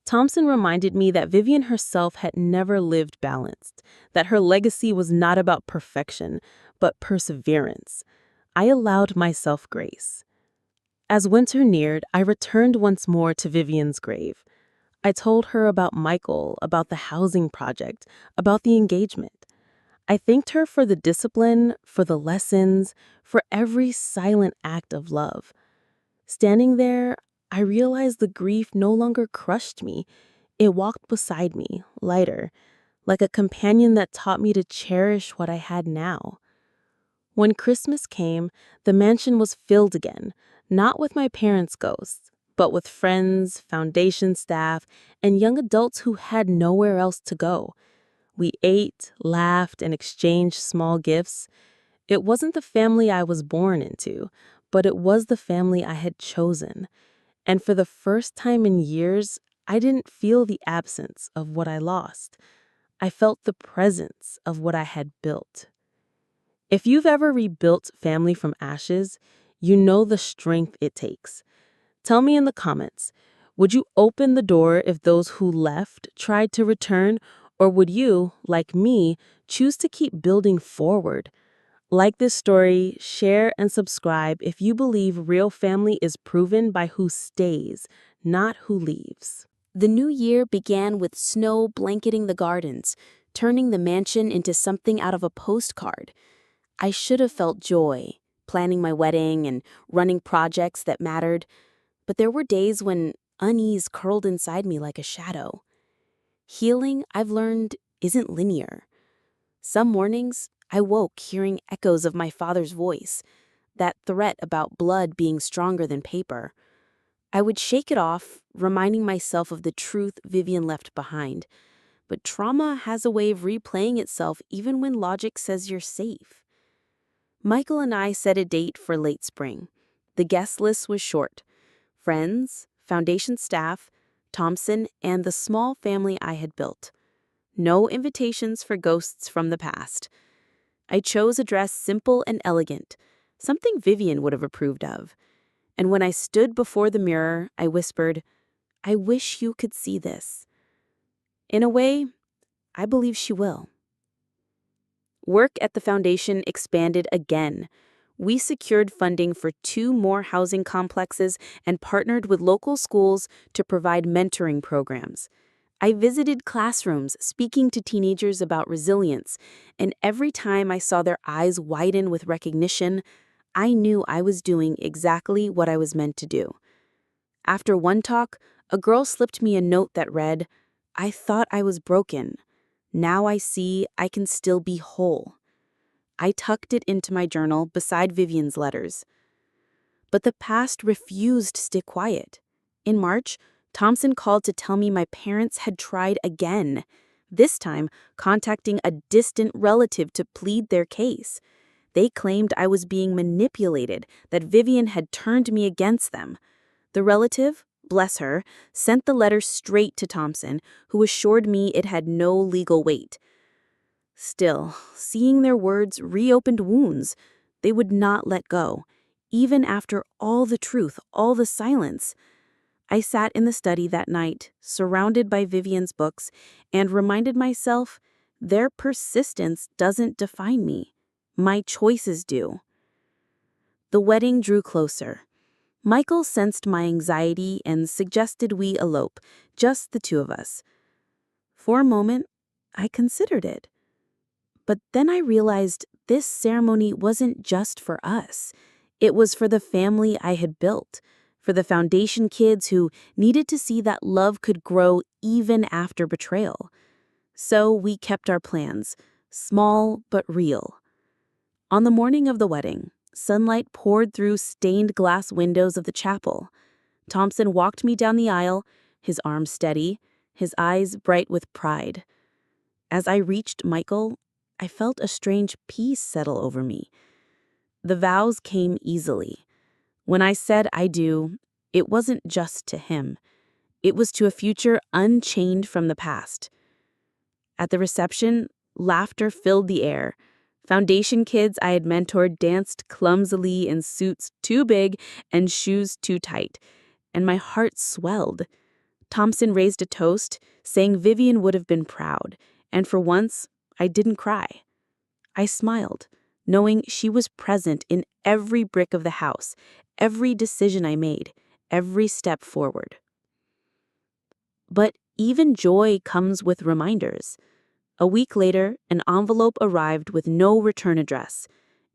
[SPEAKER 1] Thompson reminded me that Vivian herself had never lived balanced, that her legacy was not about perfection, but perseverance. I allowed myself grace. As winter neared, I returned once more to Vivian's grave. I told her about Michael, about the housing project, about the engagement. I thanked her for the discipline, for the lessons, for every silent act of love. Standing there, I realized the grief no longer crushed me. It walked beside me, lighter, like a companion that taught me to cherish what I had now. When Christmas came, the mansion was filled again, not with my parents' ghosts, but with friends, foundation staff, and young adults who had nowhere else to go. We ate, laughed, and exchanged small gifts. It wasn't the family I was born into, but it was the family I had chosen. And for the first time in years, I didn't feel the absence of what I lost. I felt the presence of what I had built. If you've ever rebuilt family from ashes, you know the strength it takes. Tell me in the comments, would you open the door if those who left tried to return, or would you, like me, choose to keep building forward? Like this story, share and subscribe if you believe real family is proven by who stays, not who leaves.
[SPEAKER 2] The new year began with snow blanketing the gardens, turning the mansion into something out of a postcard. I should have felt joy, planning my wedding and running projects that mattered, but there were days when unease curled inside me like a shadow. Healing, I've learned, isn't linear. Some mornings, I woke hearing echoes of my father's voice, that threat about blood being stronger than paper. I would shake it off, reminding myself of the truth Vivian left behind. But trauma has a way of replaying itself even when logic says you're safe. Michael and I set a date for late spring. The The guest list was short: friends, foundation staff, Thompson, and the small family I had built. No invitations for ghosts from the past. I chose a dress simple and elegant, something Vivian would have approved of. And when I stood before the mirror, I whispered, "I wish you could see this." In a way, I believe she will. Work at the foundation expanded again. We secured funding for 2 more housing complexes and partnered with local schools to provide mentoring programs. I visited classrooms speaking to teenagers about resilience, and every time I saw their eyes widen with recognition, I knew I was doing exactly what I was meant to do. After one talk, a girl slipped me a note that read, "I thought I was broken. Now I see I can still be whole." I tucked it into my journal beside Vivian's letters. But the past refused to stay quiet. In March, Thompson called to tell me my parents had tried again, this time contacting a distant relative to plead their case. They claimed I was being manipulated, that Vivian had turned me against them. The relative, bless her, sent the letter straight to Thompson, who assured me it had no legal weight. Still, seeing their words reopened wounds. They would not let go, even after all the truth, all the silence. I sat in the study that night, surrounded by Vivian's books, and reminded myself their persistence doesn't define me. My choices do. The wedding drew closer. Michael sensed my anxiety and suggested we elope, just the 2 of us. For a moment, I considered it. But then I realized this ceremony wasn't just for us. It was for the family I had built, for the foundation kids who needed to see that love could grow even after betrayal. So we kept our plans, small but real. On the morning of the wedding, sunlight poured through stained glass windows of the chapel. Thompson walked me down the aisle, his arms steady, his eyes bright with pride. As I reached Michael, I felt a strange peace settle over me. The vows came easily. When I said "I do," it wasn't just to him. It was to a future unchained from the past. At the reception, laughter filled the air. Foundation kids I had mentored danced clumsily in suits too big and shoes too tight, and my heart swelled. Thompson raised a toast, saying Vivian would have been proud, and for once, I didn't cry. I smiled, knowing she was present in every brick of the house, every decision I made, every step forward. But even joy comes with reminders. A week later, an envelope arrived with no return address.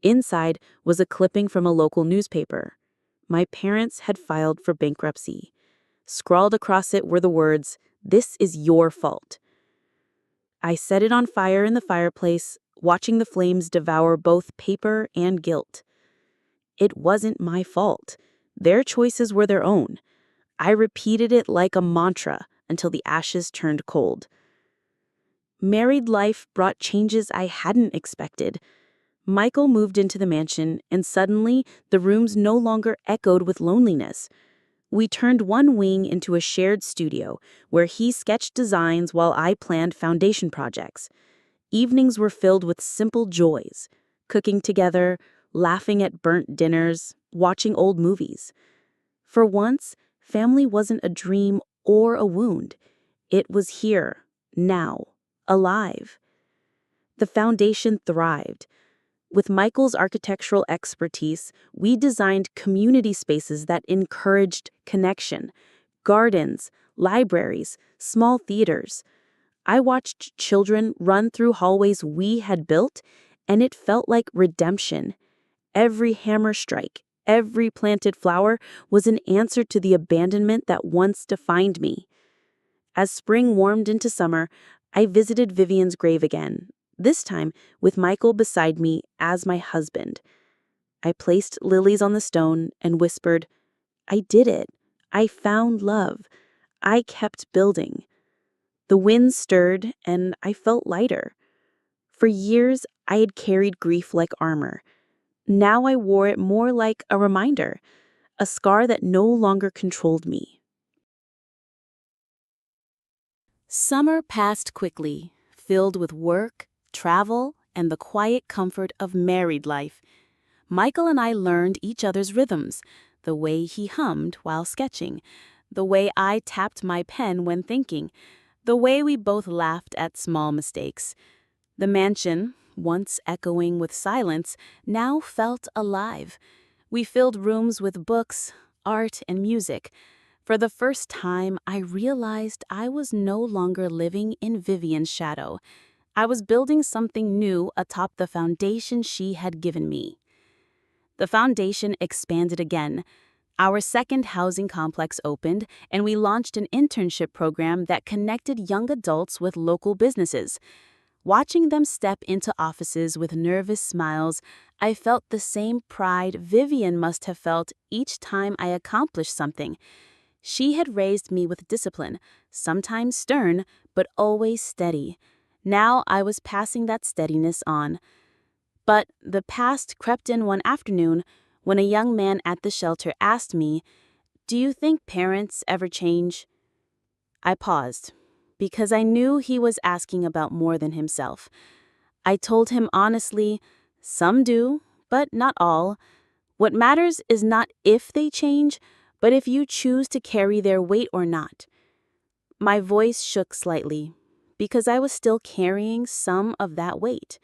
[SPEAKER 2] Inside was a clipping from a local newspaper. My parents had filed for bankruptcy. Scrawled across it were the words, "This is your fault." I set it on fire in the fireplace, watching the flames devour both paper and guilt. It wasn't my fault. Their choices were their own. I repeated it like a mantra until the ashes turned cold. Married life brought changes I hadn't expected. Michael moved into the mansion, and suddenly the rooms no longer echoed with loneliness. We turned one wing into a shared studio, where he sketched designs while I planned foundation projects. Evenings were filled with simple joys: cooking together, laughing at burnt dinners, watching old movies. For once, family wasn't a dream or a wound. It was here, now, alive. The foundation thrived. With Michael's architectural expertise, we designed community spaces that encouraged connection: gardens, libraries, small theaters. I watched children run through hallways we had built, and it felt like redemption. Every hammer strike, every planted flower was an answer to the abandonment that once defined me. As spring warmed into summer, I visited Vivian's grave again, this time with Michael beside me as my husband. I placed lilies on the stone and whispered, "I did it. I found love. I kept building." The wind stirred, and I felt lighter. For years, I had carried grief like armor. Now I wore it more like a reminder, a scar that no longer controlled me. Summer passed quickly, filled with work, travel, and the quiet comfort of married life. Michael and I learned each other's rhythms, the way he hummed while sketching, the way I tapped my pen when thinking, the way we both laughed at small mistakes. The mansion, once echoing with silence, now felt alive. We filled rooms with books, art, and music. For the first time, I realized I was no longer living in Vivian's shadow. I was building something new atop the foundation she had given me. The foundation expanded again. Our second housing complex opened, and we launched an internship program that connected young adults with local businesses. Watching them step into offices with nervous smiles, I felt the same pride Vivian must have felt each time I accomplished something. She had raised me with discipline, sometimes stern, but always steady. Now I was passing that steadiness on. But the past crept in one afternoon when a young man at the shelter asked me, "Do you think parents ever change?" I paused, because I knew he was asking about more than himself. I told him honestly, some do, but not all. What matters is not if they change, but if you choose to carry their weight or not. My voice shook slightly, because I was still carrying some of that weight.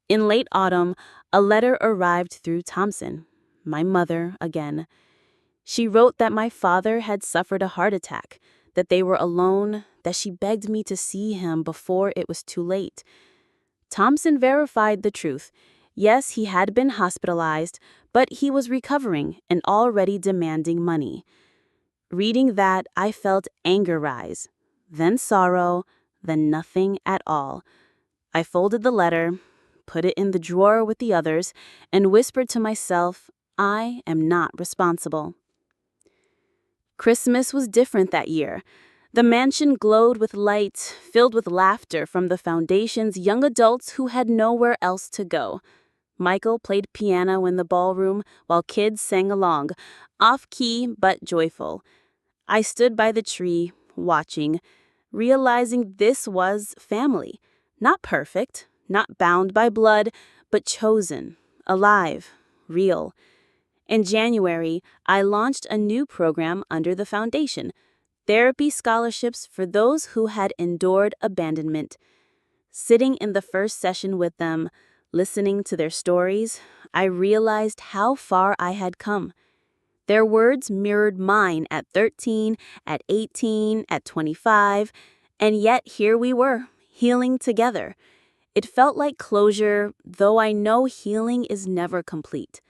[SPEAKER 2] In late autumn, a letter arrived through Thompson, my mother again. She wrote that my father had suffered a heart attack, that they were alone, that she begged me to see him before it was too late. Thompson verified the truth. Yes, he had been hospitalized, but he was recovering and already demanding money. Reading that, I felt anger rise, then sorrow, then nothing at all. I folded the letter, put it in the drawer with the others, and whispered to myself, I am not responsible. Christmas was different that year. The mansion glowed with light, filled with laughter from the foundation's young adults who had nowhere else to go. Michael played piano in the ballroom while kids sang along, off-key but joyful. I stood by the tree, watching, realizing this was family. Not perfect, not bound by blood, but chosen, alive, real. In January, I launched a new program under the foundation, therapy scholarships for those who had endured abandonment. Sitting in the first session with them, listening to their stories, I realized how far I had come. Their words mirrored mine at 13, at 18, at 25, and yet here we were, healing together. It felt like closure, though I know healing is never complete.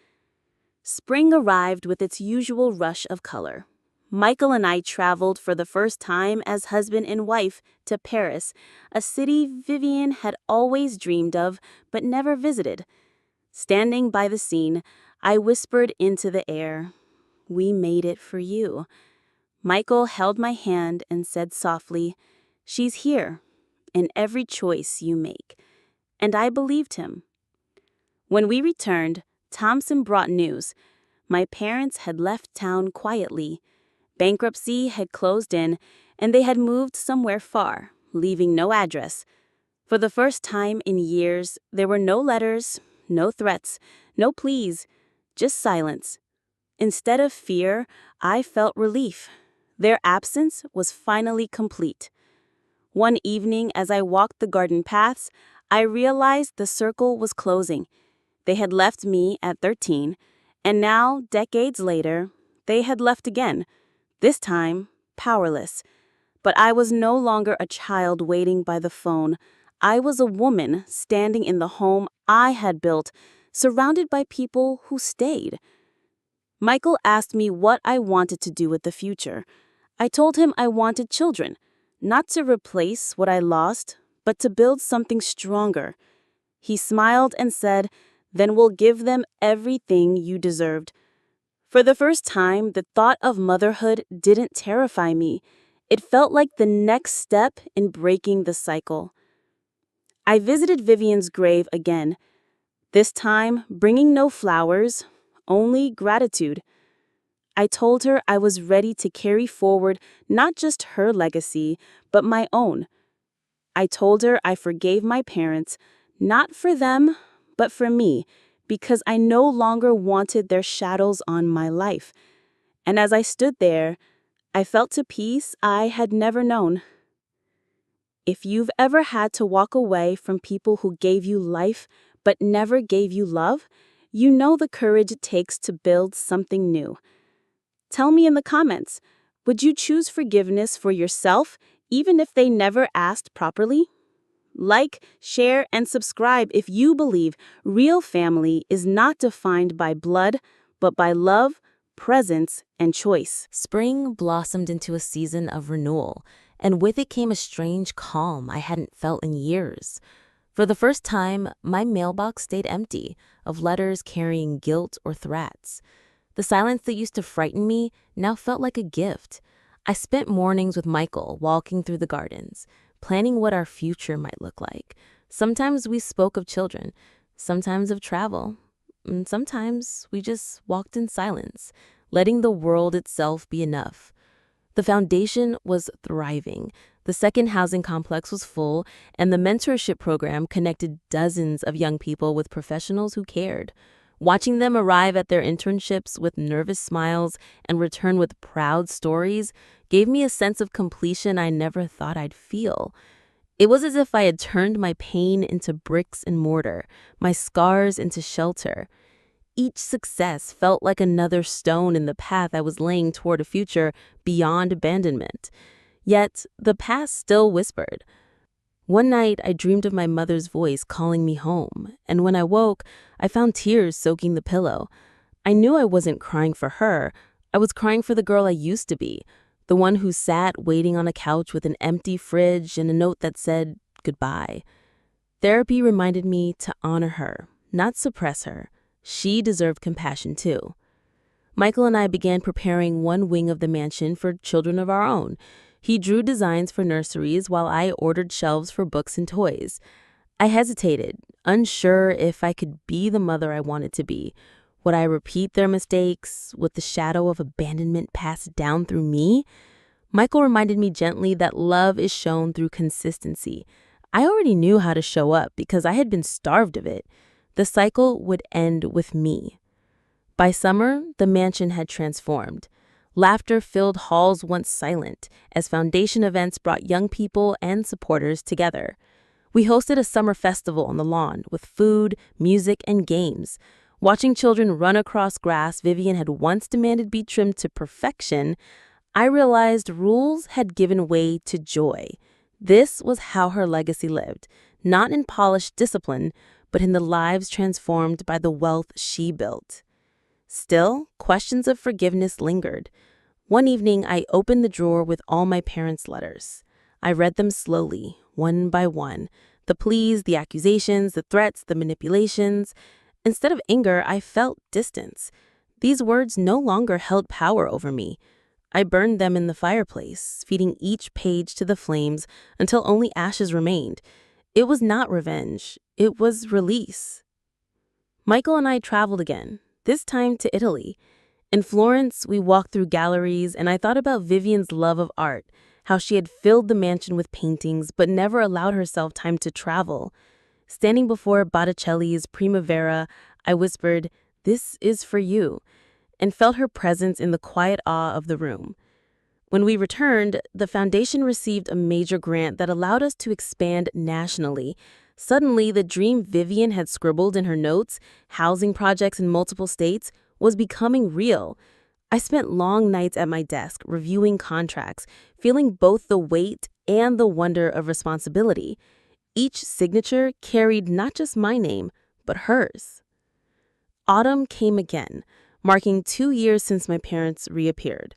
[SPEAKER 2] Spring arrived with its usual rush of color. Michael and I traveled for the first time as husband and wife to Paris, a city Vivian had always dreamed of but never visited. Standing by the scene, I whispered into the air, "We made it for you." Michael held my hand and said softly, "She's here, in every choice you make." And I believed him. When we returned, Thompson brought news. My parents had left town quietly. Bankruptcy had closed in, and they had moved somewhere far, leaving no address. For the first time in years, there were no letters, no threats, no pleas, just silence. Instead of fear, I felt relief. Their absence was finally complete. One evening, as I walked the garden paths, I realized the circle was closing. They had left me at 13, and now, decades later, they had left again, this time powerless. But I was no longer a child waiting by the phone. I was a woman standing in the home I had built, surrounded by people who stayed. Michael asked me what I wanted to do with the future. I told him I wanted children, not to replace what I lost, but to build something stronger. He smiled and said, "Then we'll give them everything you deserved." For the first time, the thought of motherhood didn't terrify me. It felt like the next step in breaking the cycle. I visited Vivian's grave again, this time bringing no flowers, only gratitude. I told her I was ready to carry forward not just her legacy, but my own. I told her I forgave my parents, not for them, but for me, because I no longer wanted their shadows on my life. And as I stood there, I felt a peace I had never known. If you've ever had to walk away from people who gave you life but never gave you love, you know the courage it takes to build something new. Tell me in the comments, would you choose forgiveness for yourself even if they never asked properly? Like, share, and subscribe if you believe real family is not defined by blood, but by love, presence, and choice.
[SPEAKER 1] Spring blossomed into a season of renewal, and with it came a strange calm I hadn't felt in years. For the first time, my mailbox stayed empty of letters carrying guilt or threats. The silence that used to frighten me now felt like a gift. I spent mornings with Michael walking through the gardens, planning what our future might look like. Sometimes we spoke of children, sometimes of travel, and sometimes we just walked in silence, letting the world itself be enough. The foundation was thriving. The second housing complex was full, and the mentorship program connected dozens of young people with professionals who cared. Watching them arrive at their internships with nervous smiles and return with proud stories gave me a sense of completion I never thought I'd feel. It was as if I had turned my pain into bricks and mortar, my scars into shelter. Each success felt like another stone in the path I was laying toward a future beyond abandonment. Yet, the past still whispered. One night, I dreamed of my mother's voice calling me home, and when I woke, I found tears soaking the pillow. I knew I wasn't crying for her. I was crying for the girl I used to be, the one who sat waiting on a couch with an empty fridge and a note that said goodbye. Therapy reminded me to honor her, not suppress her. She deserved compassion too. Michael and I began preparing one wing of the mansion for children of our own. He drew designs for nurseries while I ordered shelves for books and toys. I hesitated, unsure if I could be the mother I wanted to be. Would I repeat their mistakes? Would the shadow of abandonment pass down through me? Michael reminded me gently that love is shown through consistency. I already knew how to show up because I had been starved of it. The cycle would end with me. By summer, the mansion had transformed. Laughter filled halls once silent as foundation events brought young people and supporters together. We hosted a summer festival on the lawn with food, music, and games. Watching children run across grass Vivian had once demanded be trimmed to perfection, I realized rules had given way to joy. This was how her legacy lived, not in polished discipline, but in the lives transformed by the wealth she built. Still, questions of forgiveness lingered. One evening, I opened the drawer with all my parents' letters. I read them slowly, one by one. The pleas, the accusations, the threats, the manipulations. Instead of anger, I felt distance. These words no longer held power over me. I burned them in the fireplace, feeding each page to the flames until only ashes remained. It was not revenge. It was release. Michael and I traveled again, this time to Italy. In Florence, we walked through galleries, and I thought about Vivian's love of art, how she had filled the mansion with paintings but never allowed herself time to travel. Standing before Botticelli's Primavera, I whispered, "This is for you," and felt her presence in the quiet awe of the room. When we returned, the foundation received a major grant that allowed us to expand nationally. Suddenly, the dream Vivian had scribbled in her notes, housing projects in multiple states, was becoming real. I spent long nights at my desk reviewing contracts, feeling both the weight and the wonder of responsibility. Each signature carried not just my name, but hers. Autumn came again, marking 2 years since my parents reappeared.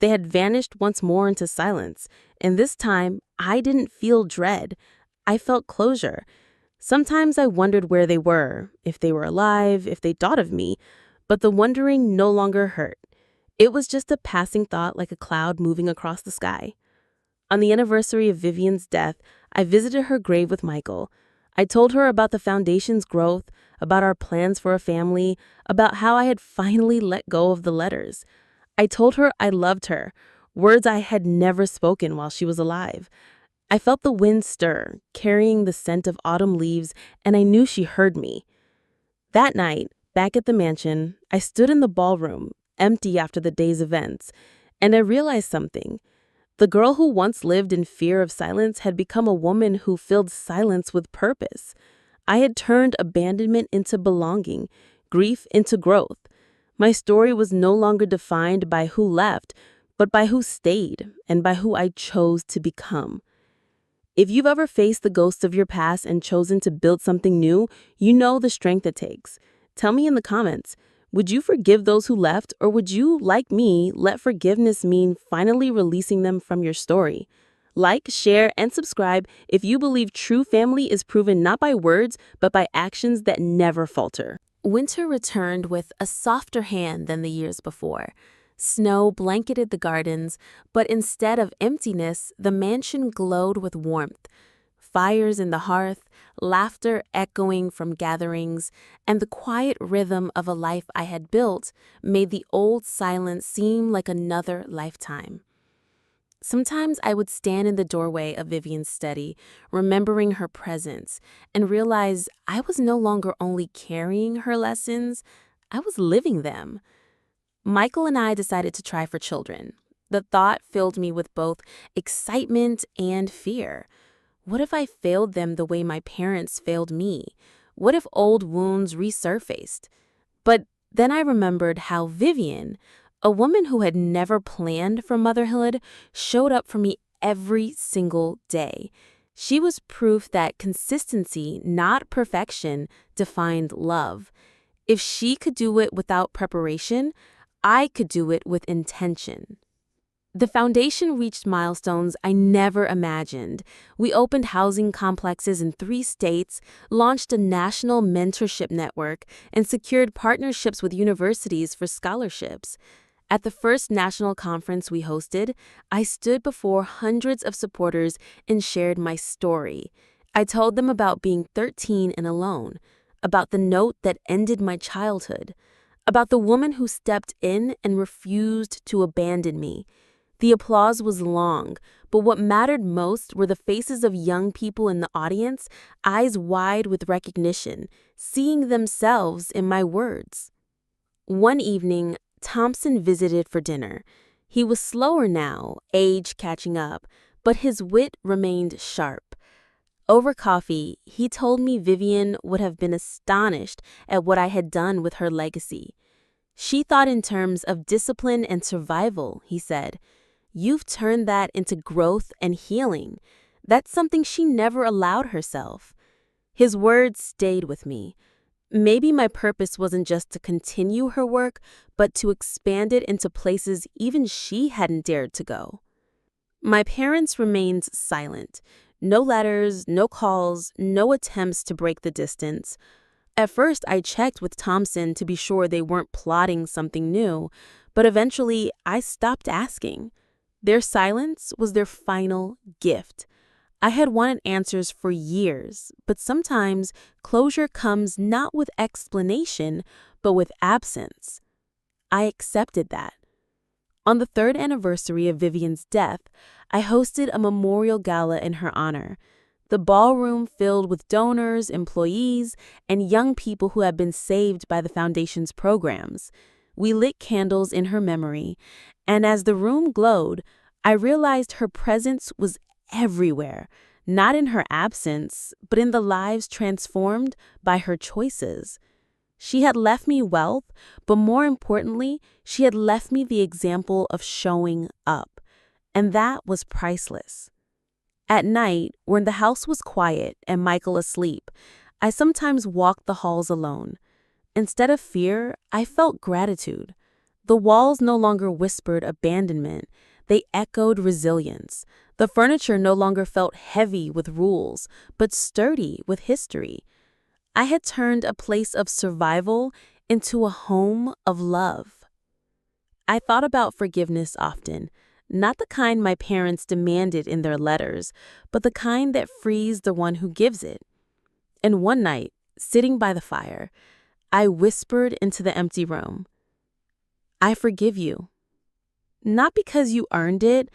[SPEAKER 1] They had vanished once more into silence, and this time I didn't feel dread. I felt closure. Sometimes I wondered where they were, if they were alive, if they thought of me, but the wondering no longer hurt. It was just a passing thought like a cloud moving across the sky. On the anniversary of Vivian's death, I visited her grave with Michael. I told her about the foundation's growth, about our plans for a family, about how I had finally let go of the letters.
[SPEAKER 2] I told her I loved her, words I had never spoken while she was alive. I felt the wind stir, carrying the scent of autumn leaves, and I knew she heard me. That night, back at the mansion, I stood in the ballroom, empty after the day's events, and I realized something. The girl who once lived in fear of silence had become a woman who filled silence with purpose. I had turned abandonment into belonging, grief into growth. My story was no longer defined by who left, but by who stayed and by who I chose to become. If you've ever faced the ghosts of your past and chosen to build something new, you know the strength it takes. Tell me in the comments, would you forgive those who left, or would you, like me, let forgiveness mean finally releasing them from your story? Like, share, and subscribe if you believe true family is proven not by words, but by actions that never falter.
[SPEAKER 1] Winter returned with a softer hand than the years before. Snow blanketed the gardens, but instead of emptiness, the mansion glowed with warmth. Fires in the hearth, laughter echoing from gatherings, and the quiet rhythm of a life I had built made the old silence seem like another lifetime. Sometimes I would stand in the doorway of Vivian's study, remembering her presence, and realize I was no longer only carrying her lessons, I was living them. Michael and I decided to try for children. The thought filled me with both excitement and fear. What if I failed them the way my parents failed me? What if old wounds resurfaced? But then I remembered how Vivian, a woman who had never planned for motherhood, showed up for me every single day. She was proof that consistency, not perfection, defined love. If she could do it without preparation, I could do it with intention. The foundation reached milestones I never imagined. We opened housing complexes in 3 states, launched a national mentorship network, and secured partnerships with universities for scholarships. At the first national conference we hosted, I stood before hundreds of supporters and shared my story. I told them about being 13 and alone, about the note that ended my childhood, about the woman who stepped in and refused to abandon me. The applause was long, but what mattered most were the faces of young people in the audience, eyes wide with recognition, seeing themselves in my words. One evening, Thompson visited for dinner. He was slower now, age catching up, but his wit remained sharp. Over coffee, he told me Vivian would have been astonished at what I had done with her legacy. She thought in terms of discipline and survival, he said. You've turned that into growth and healing. That's something she never allowed herself. His words stayed with me. Maybe my purpose wasn't just to continue her work, but to expand it into places even she hadn't dared to go. My parents remained silent. No letters, no calls, no attempts to break the distance. At first, I checked with Thompson to be sure they weren't plotting something new, but eventually I stopped asking. Their silence was their final gift. I had wanted answers for years, but sometimes closure comes not with explanation, but with absence. I accepted that. On the 3rd anniversary of Vivian's death, I hosted a memorial gala in her honor. The ballroom filled with donors, employees, and young people who had been saved by the foundation's programs. We lit candles in her memory, and as the room glowed, I realized her presence was everywhere, not in her absence, but in the lives transformed by her choices. She had left me wealth, but more importantly, she had left me the example of showing up, and that was priceless. At night, when the house was quiet and Michael asleep, I sometimes walked the halls alone. Instead of fear, I felt gratitude. The walls no longer whispered abandonment. They echoed resilience. The furniture no longer felt heavy with rules, but sturdy with history. I had turned a place of survival into a home of love. I thought about forgiveness often, not the kind my parents demanded in their letters, but the kind that frees the one who gives it. And one night, sitting by the fire, I whispered into the empty room, "I forgive you.
[SPEAKER 2] Not because you earned it,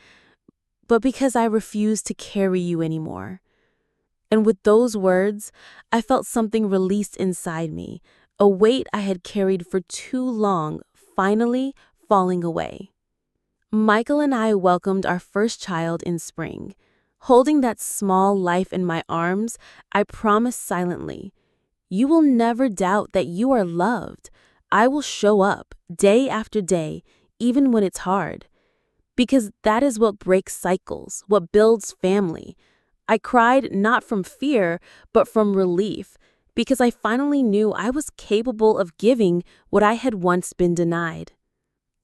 [SPEAKER 2] but because I refuse to carry you anymore. And with those words, I felt something released inside me, a weight I had carried for too long, finally falling away. Michael and I welcomed our first child in spring. Holding that small life in my arms, I promised silently, "You will never doubt that you are loved. I will show up day after day, even when it's hard." Because that is what breaks cycles, what builds family. I cried not from fear, but from relief, because I finally knew I was capable of giving what I had once been denied.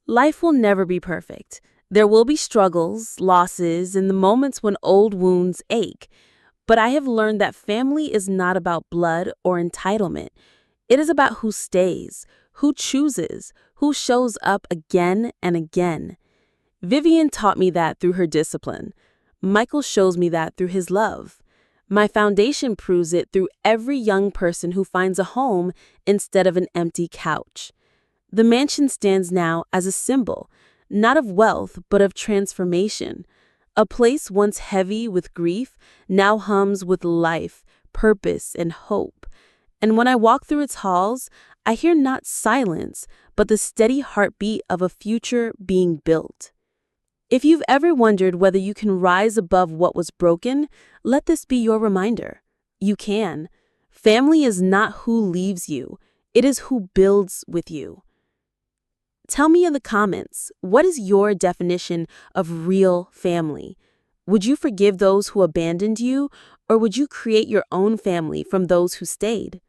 [SPEAKER 2] Life will never be perfect. There will be struggles, losses, and the moments when old wounds ache. But I have learned that family is not about blood or entitlement. It is about who stays, who chooses, who shows up again and again. Vivian taught me that through her discipline. Michael shows me that through his love. My foundation proves it through every young person who finds a home instead of an empty couch. The mansion stands now as a symbol, not of wealth, but of transformation. A place once heavy with grief now hums with life, purpose, and hope. And when I walk through its halls, I hear not silence, but the steady heartbeat of a future being built. If you've ever wondered whether you can rise above what was broken, let this be your reminder. You can. Family is not who leaves you, it is who builds with you. Tell me in the comments, what is your definition of real family? Would you forgive those who abandoned you, or would you create your own family from those who stayed?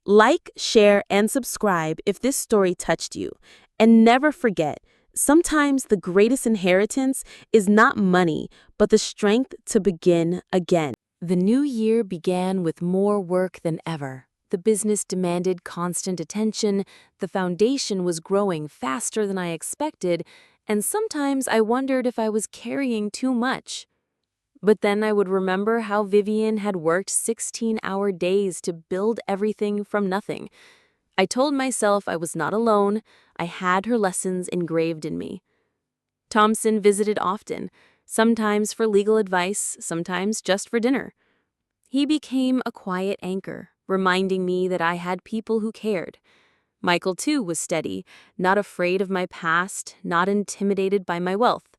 [SPEAKER 2] Like, share, and subscribe if this story touched you. And never forget, sometimes the greatest inheritance is not money, but the strength to begin again.
[SPEAKER 1] The new year began with more work than ever. The business demanded constant attention, the foundation was growing faster than I expected, and sometimes I wondered if I was carrying too much. But then I would remember how Vivian had worked 16-hour days to build everything from nothing. I told myself I was not alone. I had her lessons engraved in me. Thompson visited often, sometimes for legal advice, sometimes just for dinner. He became a quiet anchor, reminding me that I had people who cared. Michael, too, was steady, not afraid of my past, not intimidated by my wealth.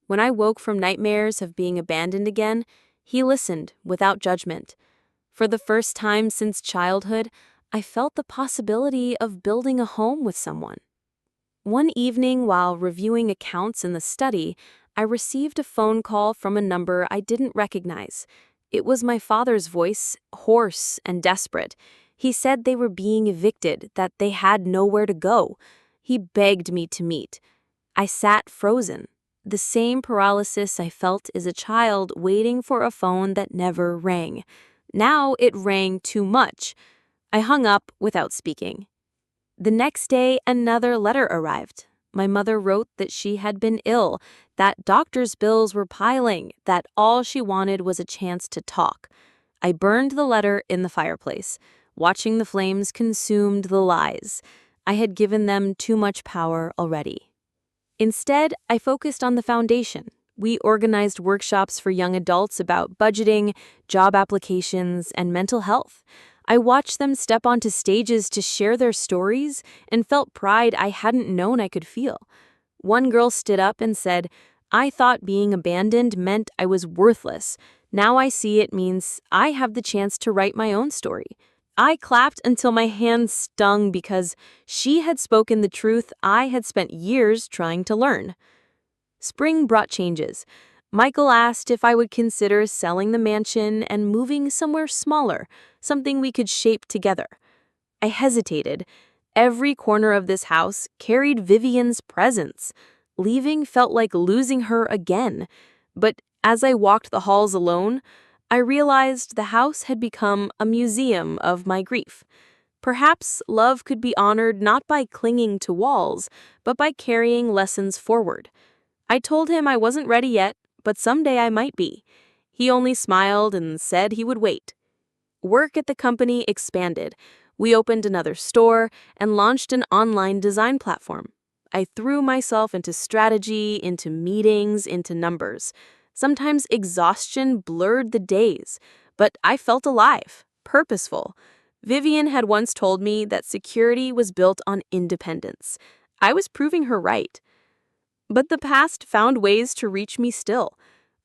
[SPEAKER 1] When I woke from nightmares of being abandoned again, he listened without judgment. For the first time since childhood, I felt the possibility of building a home with someone. One evening, while reviewing accounts in the study, I received a phone call from a number I didn't recognize. It was my father's voice, hoarse and desperate. He said they were being evicted, that they had nowhere to go. He begged me to meet. I sat frozen, the same paralysis I felt as a child waiting for a phone that never rang. Now it rang too much. I hung up without speaking. The next day, another letter arrived. My mother wrote that she had been ill, that doctor's bills were piling, that all she wanted was a chance to talk. I burned the letter in the fireplace. Watching the flames consumed the lies. I had given them too much power already. Instead, I focused on the foundation. We organized workshops for young adults about budgeting, job applications, and mental health. I watched them step onto stages to share their stories and felt pride I hadn't known I could feel. One girl stood up and said, "I thought being abandoned meant I was worthless. Now I see it means I have the chance to write my own story." I clapped until my hands stung because she had spoken the truth I had spent years trying to learn. Spring brought changes. Michael asked if I would consider selling the mansion and moving somewhere smaller, something we could shape together. I hesitated. Every corner of this house carried Vivian's presence. Leaving felt like losing her again. But as I walked the halls alone, I realized the house had become a museum of my grief. Perhaps love could be honored not by clinging to walls, but by carrying lessons forward. I told him I wasn't ready yet, but someday I might be. He only smiled and said he would wait. Work at the company expanded. We opened another store and launched an online design platform.
[SPEAKER 2] I threw myself into strategy, into meetings, into numbers. Sometimes exhaustion blurred the days, but I felt alive, purposeful. Vivian had once told me that security was built on independence. I was proving her right. But the past found ways to reach me still.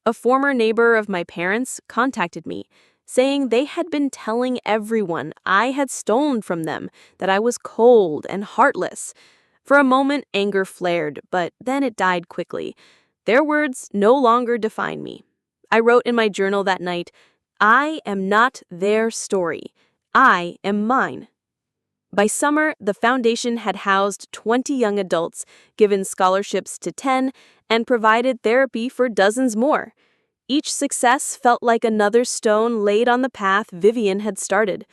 [SPEAKER 2] A former neighbor of my parents contacted me, saying they had been telling everyone I had stolen from them, that I was cold and heartless. For a moment, anger flared, but then it died quickly. Their words no longer define me. I wrote in my journal that night, "I am not their story. I am mine." By summer, the foundation had housed 20 young adults, given scholarships to 10, and provided therapy for dozens more. Each success felt like another stone laid on the path Vivian had started.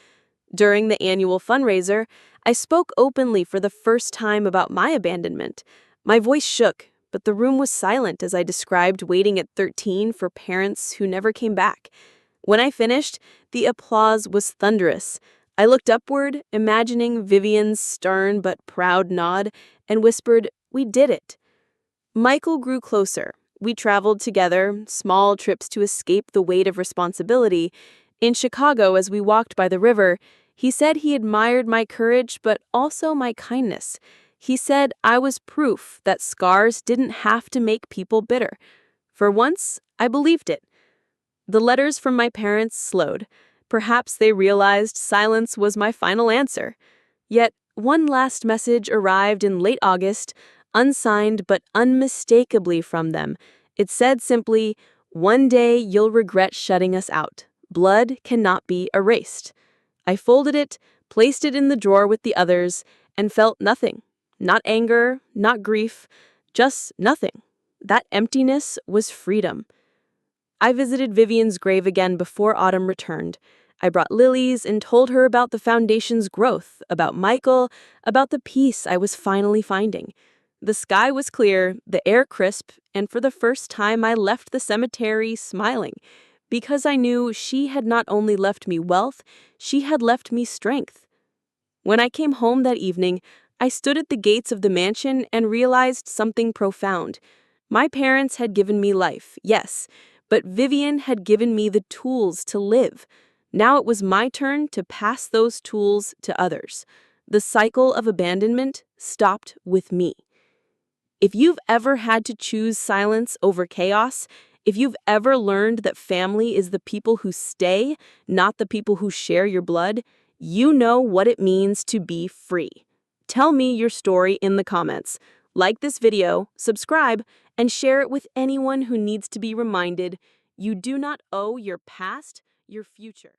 [SPEAKER 2] During the annual fundraiser, I spoke openly for the first time about my abandonment. My voice shook, but the room was silent as I described waiting at 13 for parents who never came back. When I finished, the applause was thunderous. I looked upward, imagining Vivian's stern but proud nod, and whispered, "We did it." Michael grew closer. We traveled together, small trips to escape the weight of responsibility. In Chicago, as we walked by the river, he said he admired my courage but also my kindness. He said I was proof that scars didn't have to make people bitter. For once, I believed it. The letters from my parents slowed. Perhaps they realized silence was my final answer. Yet, one last message arrived in late August, unsigned but unmistakably from them. It said simply, "One day you'll regret shutting us out. Blood cannot be erased." I folded it, placed it in the drawer with the others, and felt nothing. Not anger, not grief, just nothing. That emptiness was freedom. I visited Vivian's grave again before autumn returned. I brought lilies and told her about the foundation's growth, about Michael, about the peace I was finally finding. The sky was clear, the air crisp, and for the first time I left the cemetery smiling, because I knew she had not only left me wealth, she had left me strength. When I came home that evening, I stood at the gates of the mansion and realized something profound. My parents had given me life, yes, but Vivian had given me the tools to live. Now it was my turn to pass those tools to others. The cycle of abandonment stopped with me. If you've ever had to choose silence over chaos, if you've ever learned that family is the people who stay, not the people who share your blood, you know what it means to be free. Tell me your story in the comments. Like this video, subscribe, and share it with anyone who needs to be reminded you do not owe your past your future.